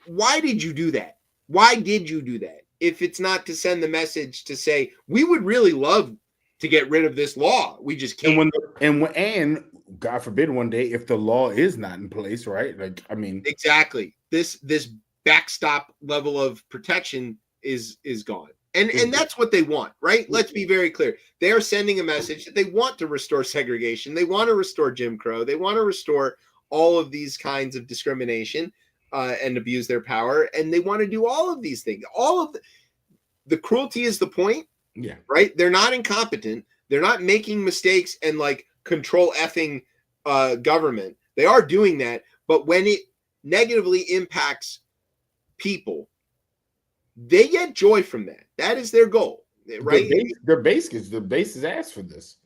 why did you do that? Why did you do that? If it's not to send the message to say, we would really love to get rid of this law, we just can't. And God forbid one day if the law is not in place, right? Exactly. This backstop level of protection is gone. And that's what they want, right? Let's be very clear. They are sending a message that they want to restore segregation. They want to restore Jim Crow. They want to restore all of these kinds of discrimination and abuse their power. And they want to do all of these things. All of the cruelty is the point. Yeah. Right? They're not incompetent. They're not making mistakes and control effing government. They are doing that. But when it negatively impacts people, they get joy from that. That is their goal, right? The base is asked for this.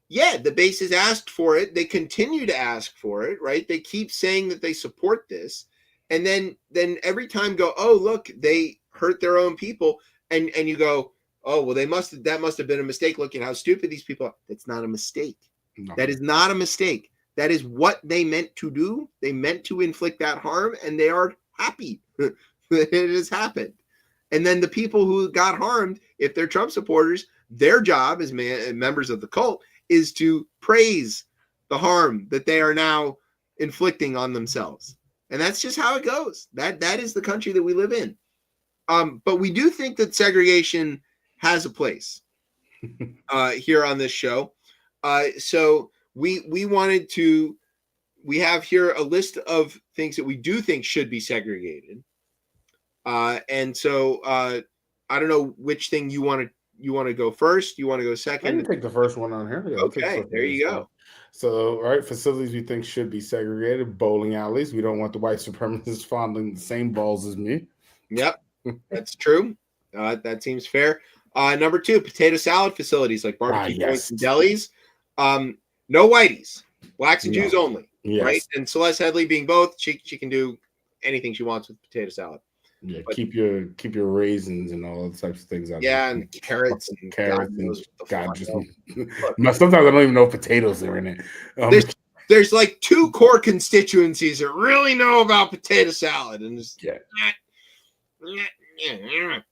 Yeah, the base has asked for it. They continue to ask for it, right? They keep saying that they support this, and then every time go, oh look, they hurt their own people, and you go, oh well, that must have been a mistake. Look at how stupid these people are. That's not a mistake. No. That is not a mistake. That is what they meant to do. They meant to inflict that harm, and they are happy that it has happened. And then the people who got harmed, if they're Trump supporters, their job as members of the cult is to praise the harm that they are now inflicting on themselves. And that's just how it goes. That is the country that we live in. But we do think that segregation has a place here on this show. So we have here a list of things that we do think should be segregated. And so I don't know which thing you want to go first. You want to go second? I can take the first one on here. Yeah, okay, there you go. So, right, facilities we think should be segregated. Bowling alleys. We don't want the white supremacists fondling the same balls as me. Yep, that's true. That seems fair. Number 2, potato salad facilities like barbecue joints and delis. No whiteys, blacks and Jews only. Yes. Right? And Celeste Headley being both, she can do anything she wants with potato salad. Yeah, but keep your raisins and all those types of things out. Yeah, and carrots and God just sometimes I don't even know if potatoes are in it. There's like 2 core constituencies that really know about potato salad, and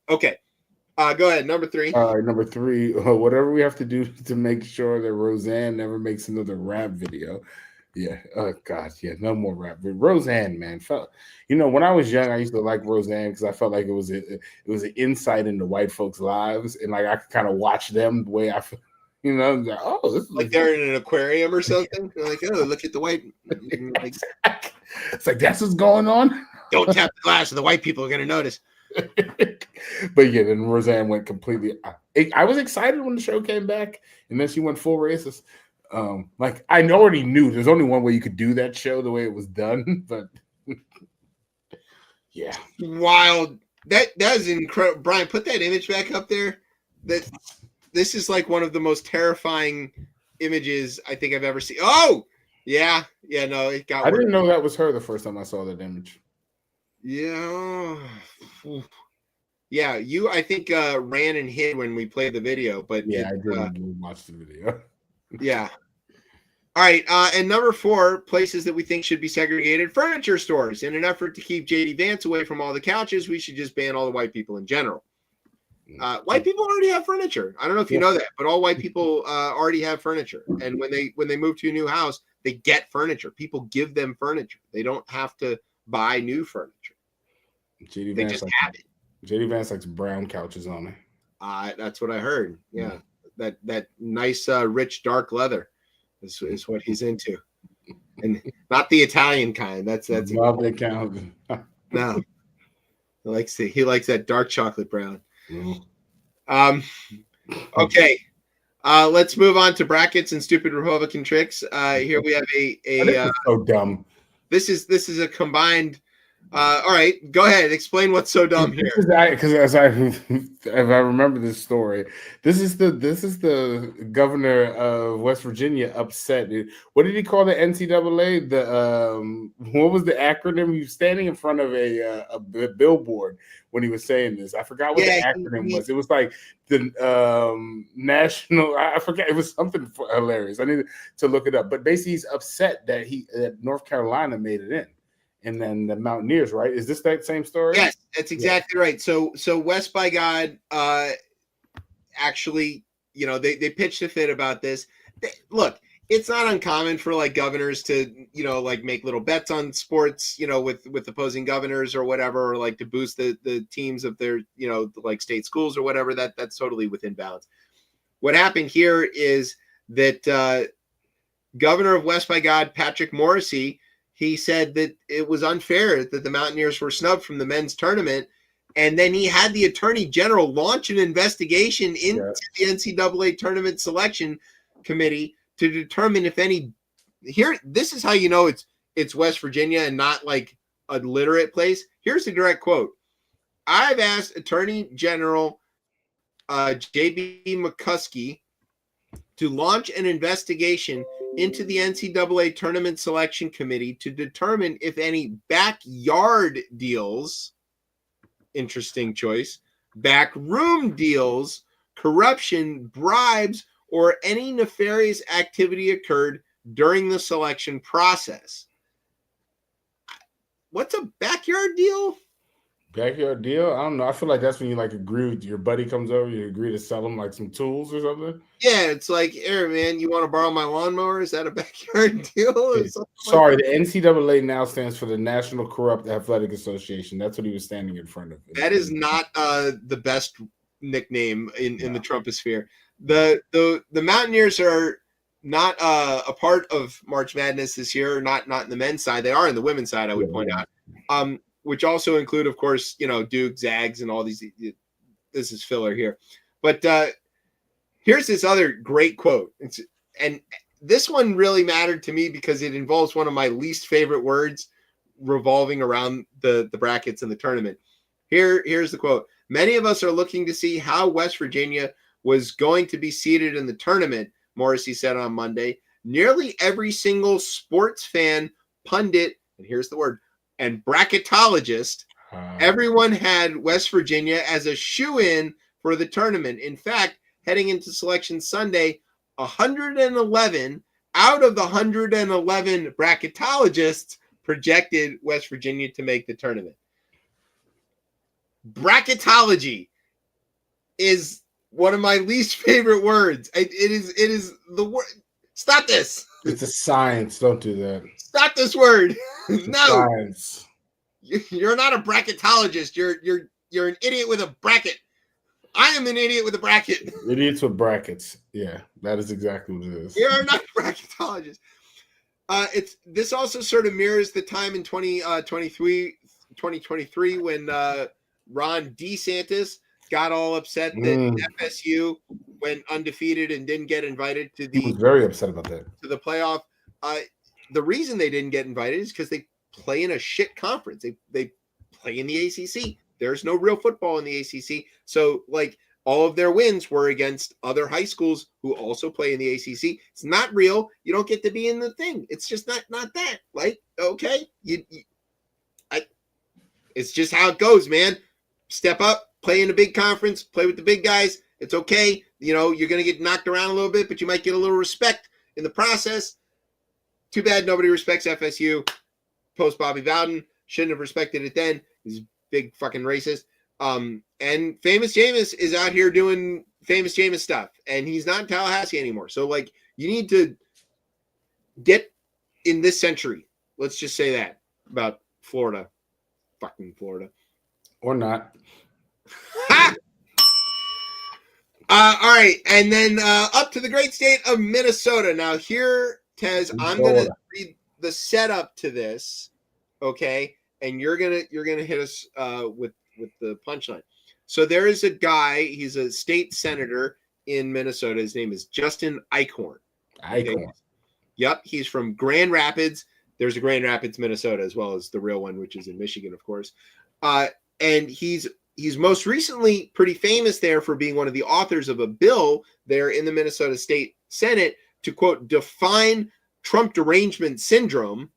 okay. Go ahead. Number 3. All right, number 3. Whatever we have to do to make sure that Roseanne never makes another rap video. Yeah. Oh God. Yeah. No more rap. But Roseanne, man, when I was young, I used to like Roseanne because I felt like it was an insight into white folks' lives, and like I could kind of watch them the way I feel. Like, oh, this is like they're in an aquarium or something. They're like, oh, look at the white. It's like that's what's going on. Don't tap the glass, or the white people are going to notice. But yeah, then Roseanne went completely. I was excited when the show came back, and then she went full racist. Like I already knew there's only one way you could do that show the way it was done, but yeah, wild. That is incredible. Brian, put that image back up there. This is like one of the most terrifying images I think I've ever seen. Oh, yeah, no, it got. I didn't know that was her the first time I saw that image. Yeah, you I think ran and hid when we played the video, but yeah, I didn't watch the video. Yeah. All right. And number 4, places that we think should be segregated: furniture stores. In an effort to keep JD Vance away from all the couches, we should just ban all the white people in general. White people already have furniture. I don't know if you know that, but all white people already have furniture. And when they move to a new house, they get furniture. People give them furniture. They don't have to buy new furniture. JD They Vance just like, have it. JD Vance likes brown couches on it. That's what I heard. Yeah, that nice rich dark leather is what he's into, and not the Italian kind. That's Love the count. no. He likes that dark chocolate brown. Okay. Let's move on to brackets and stupid Republican tricks. Here we have a so dumb. This is a combined. All right, go ahead. Explain what's so dumb here. Because as I remember this story, this is the governor of West Virginia upset. What did he call the NCAA? What was the acronym? He was standing in front of a billboard when he was saying this. I forgot what the acronym was. It was like the national. I forget. It was something hilarious. I needed to look it up. But basically, he's upset that North Carolina made it in. And then the Mountaineers, right? Is this that same story? Yes, that's exactly right. So West by God actually, they pitched a fit about this. Look, it's not uncommon for like governors to, like make little bets on sports, with opposing governors or whatever, or like to boost the teams of their, like state schools or whatever. That's totally within bounds. What happened here is that Governor of West by God, Patrick Morrissey, he said that it was unfair that the Mountaineers were snubbed from the men's tournament. And then he had the Attorney General launch an investigation into the NCAA Tournament Selection Committee to determine if any. Here, this is how you know it's West Virginia and not like a literate place. Here's the direct quote. I've asked Attorney General J.B. McCuskey to launch an investigation into the NCAA Tournament Selection Committee to determine if any backyard deals, interesting choice, backroom deals, corruption, bribes, or any nefarious activity occurred during the selection process. What's a backyard deal? Backyard deal? I don't know. I feel like that's when you like agree with your buddy comes over, you agree to sell him like some tools or something. Yeah, it's like, here, man, you want to borrow my lawnmower? Is that a backyard deal? Or sorry, the NCAA now stands for the National Corrupt Athletic Association. That's what he was standing in front of. That is not the best nickname in the Trumposphere. The Mountaineers are not a part of March Madness this year, not in the men's side. They are in the women's side, I would point out. Which also include, of course, Duke, Zags, and all these. This is filler here. But here's this other great quote. And this one really mattered to me because it involves one of my least favorite words revolving around the brackets and the tournament. Here's the quote. Many of us are looking to see how West Virginia was going to be seeded in the tournament, Morrissey said on Monday. Nearly every single sports fan, pundit, and here's the word, and bracketologist, everyone had West Virginia as a shoo-in for the tournament. In fact, heading into Selection Sunday, 111 out of the 111 bracketologists projected West Virginia to make the tournament. Bracketology is one of my least favorite words. It is the word. Stop this. It's a science. Don't do that. Stop this word. No. Science. You're not a bracketologist. You're an idiot with a bracket. I am an idiot with a bracket. Idiots with brackets. Yeah, that is exactly what it is. You're not a bracketologist. This also sort of mirrors the time in 2023 when Ron DeSantis got all upset that FSU went undefeated and didn't get invited to the. He was very upset about that. To the playoff. The reason they didn't get invited is because they play in a shit conference. They play in the ACC. There's no real football in the ACC. So, like, all of their wins were against other high schools who also play in the ACC. It's not real. You don't get to be in the thing. It's just not that. Like, okay, it's just how it goes, man. Step up, play in a big conference, play with the big guys. It's okay. You're going to get knocked around a little bit, but you might get a little respect in the process. Too bad nobody respects FSU. Post Bobby Bowden. Shouldn't have respected it then. He's big fucking racist. And Famous Jameis is out here doing Famous Jameis stuff, and he's not in Tallahassee anymore. So, like, you need to get in this century. Let's just say that about Florida. Fucking Florida. Or not. Ha! All right, and then up to the great state of Minnesota. Now here, Tez, I'm gonna read the setup to this, okay? And you're gonna hit us with the punchline. So there is a guy. He's a state senator in Minnesota. His name is Justin Eichhorn. Eichhorn. Okay? Yep, he's from Grand Rapids. There's a Grand Rapids, Minnesota, as well as the real one, which is in Michigan, of course. And he's most recently pretty famous there for being one of the authors of a bill there in the Minnesota State Senate to, quote, define Trump derangement syndrome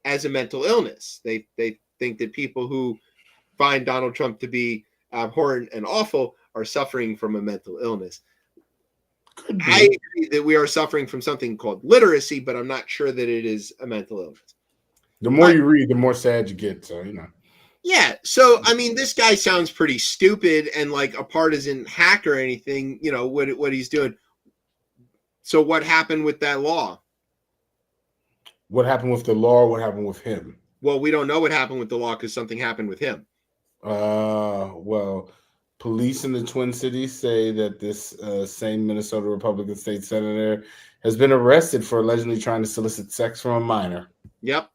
as a mental illness. They think that people who find Donald Trump to be abhorrent and awful are suffering from a mental illness. I agree that we are suffering from something called literacy, but I'm not sure that it is a mental illness. The more you read, the more sad you get. So, you know. Yeah. So, I mean, this guy sounds pretty stupid and like a partisan hack or anything, you know, what he's doing. So what happened with that law? What happened with the law? What happened with him? Well, we don't know what happened with the law because something happened with him. Well, police in the Twin Cities say that this same Minnesota Republican state senator has been arrested for allegedly trying to solicit sex from a minor. Yep.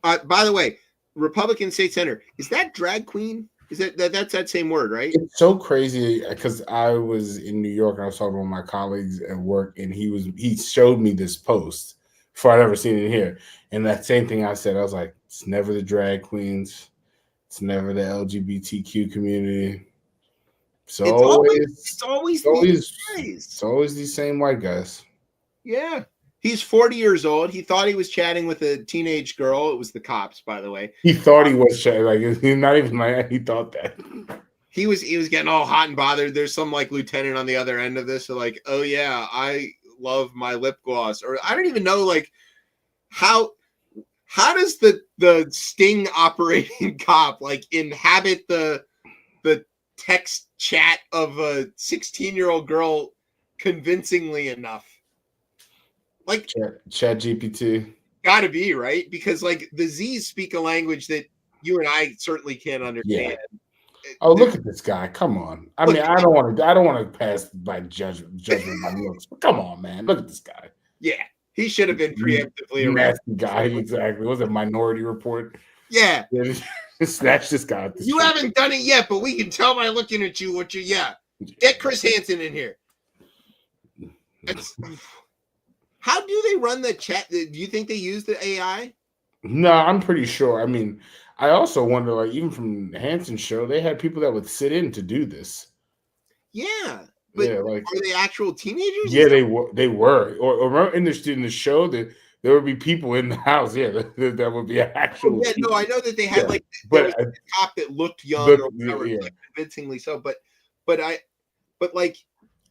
By the way, Republican state senator, is that drag queen? Is that's that same word, right? It's so crazy because I was in New York and I was talking to one of my colleagues at work, and he showed me this post before I'd ever seen it here. And that same thing I said, I was like, it's never the drag queens, it's never the LGBTQ community. It's always these same white guys. Yeah. He's 40 years old. He thought he was chatting with a teenage girl. It was the cops, by the way. He thought he was chatting. Like, he's not even like, he thought that. He was getting all hot and bothered. There's some like lieutenant on the other end of this. So like, oh yeah, I love my lip gloss. Or I don't even know like how does the sting operating cop like inhabit the text chat of a 16-year-old girl convincingly enough? Like Chat GPT. Gotta be, right? Because like the Z's speak a language that you and I certainly can't understand. Yeah. Oh, look at this guy. Come on. I mean, I don't want to pass by judgment by looks. But come on, man. Look at this guy. Yeah. He should have been preemptively arrested. Nasty guy, exactly. Was it Minority Report? Yeah. Snatch this guy. You haven't done it yet, but we can tell by looking at you what you get Chris Hansen in here. How do they run the chat? Do you think they use the AI? No, I'm pretty sure. I mean, I also wonder, like, even from Hanson's show, they had people that would sit in to do this. Yeah, but like, are they actual teenagers? Yeah, they were. Or in the show that there would be people in the house. Yeah, that would be actual. Yeah, no, I know that they had but a cop that looked young or whatever, like, convincingly so. But like.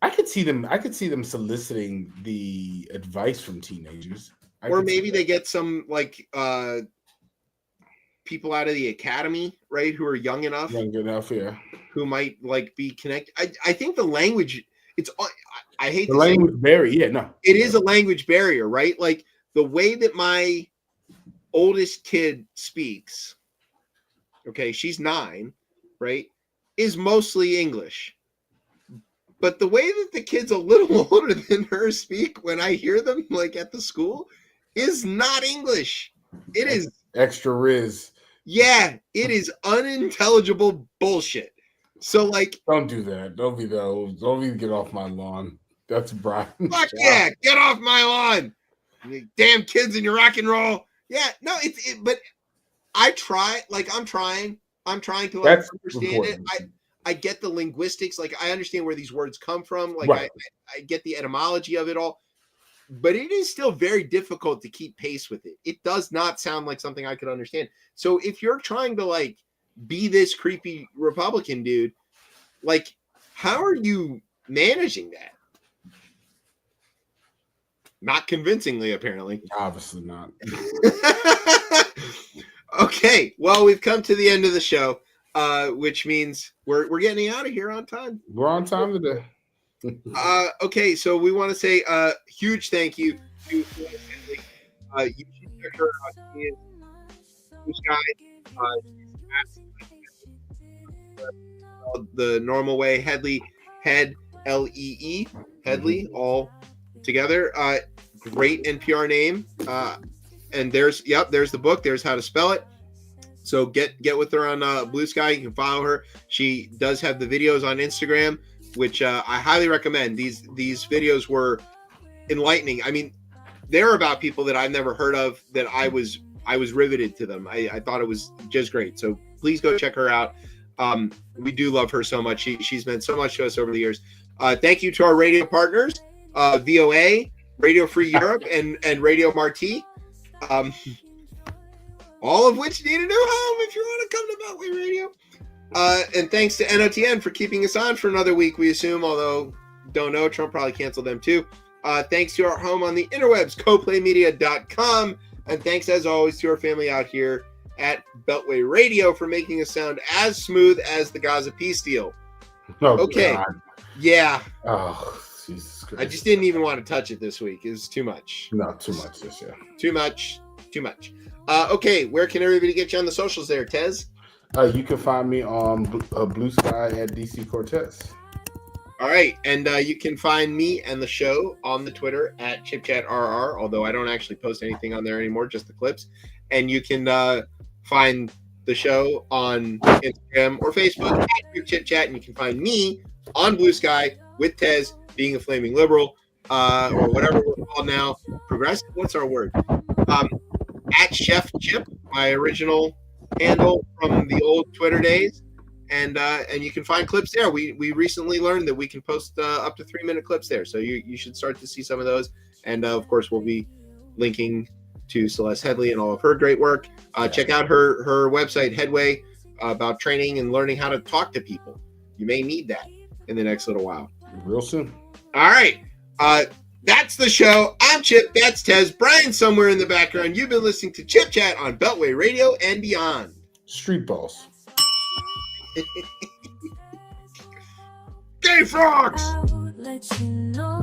I could see them soliciting the advice from teenagers. Or maybe they get some like people out of the academy, right, who are young enough, yeah, who might like be connected. I think the language, I hate the language barrier. Yeah, no, it is a language barrier, right? Like the way that my oldest kid speaks, okay, she's 9, right, is mostly English. But the way that the kids a little older than her speak when I hear them like at the school is not English. It is extra riz. Yeah, it is unintelligible bullshit. So like, don't do that. Don't be those. Don't even get off my lawn. That's Brian. Fuck yeah, get off my lawn. You damn kids in your rock and roll. Yeah, no, but I try. Like I'm trying to like understand important. It. I get the linguistics, like I understand where these words come from, like right. I get the etymology of it all, but it is still very difficult to keep pace with it. It does not sound like something I could understand. So if you're trying to like be this creepy Republican dude, like how are you managing that? Not convincingly, apparently. Obviously not. Okay, well, we've come to the end of the show. which means we're getting out of here on time. We're on time today. Okay, so we want to say a huge thank you to you should check her out. She is Blue Sky. The normal way, Headley, Headlee, Headley, all together. Great NPR name. And there's the book. There's how to spell it. So get with her on Blue Sky. You can follow her. She does have the videos on Instagram, which I highly recommend. These videos were enlightening. I mean, they're about people that I've never heard of. That I was riveted to them. I thought it was just great. So please go check her out. We do love her so much. She's meant so much to us over the years. Thank you to our radio partners, VOA, Radio Free Europe, and Radio Marti. All of which need a new home if you want to come to Beltway Radio. And thanks to NOTN for keeping us on for another week, we assume, although don't know, Trump probably canceled them too. Thanks to our home on the interwebs, coplaymedia.com. And thanks, as always, to our family out here at Beltway Radio for making us sound as smooth as the Gaza peace deal. Oh, okay. God. Yeah. Oh, Jesus Christ. I just didn't even want to touch it this week. It was too much. No, too much this year. Too much. Okay, where can everybody get you on the socials there, Tez? You can find me on Blue Sky at DC Cortez. All right, and you can find me and the show on the Twitter at ChipChatRR, although I don't actually post anything on there anymore, just the clips. And you can find the show on Instagram or Facebook at ChipChat, and you can find me on Blue Sky with Tez being a flaming liberal, or whatever we're called now. Progressive? What's our word? At Chef Chip, my original handle from the old Twitter days. And you can find clips there. We recently learned that we can post up to 3-minute clips there. So you should start to see some of those. And of course, we'll be linking to Celeste Headley and all of her great work. Check out her website, Headway, about training and learning how to talk to people. You may need that in the next little while. Real soon. All right. That's the show. I'm Chip. That's Tez. Brian somewhere in the background. You've been listening to Chip Chat on Beltway Radio and beyond. Street balls. Gay frogs! I'll let you know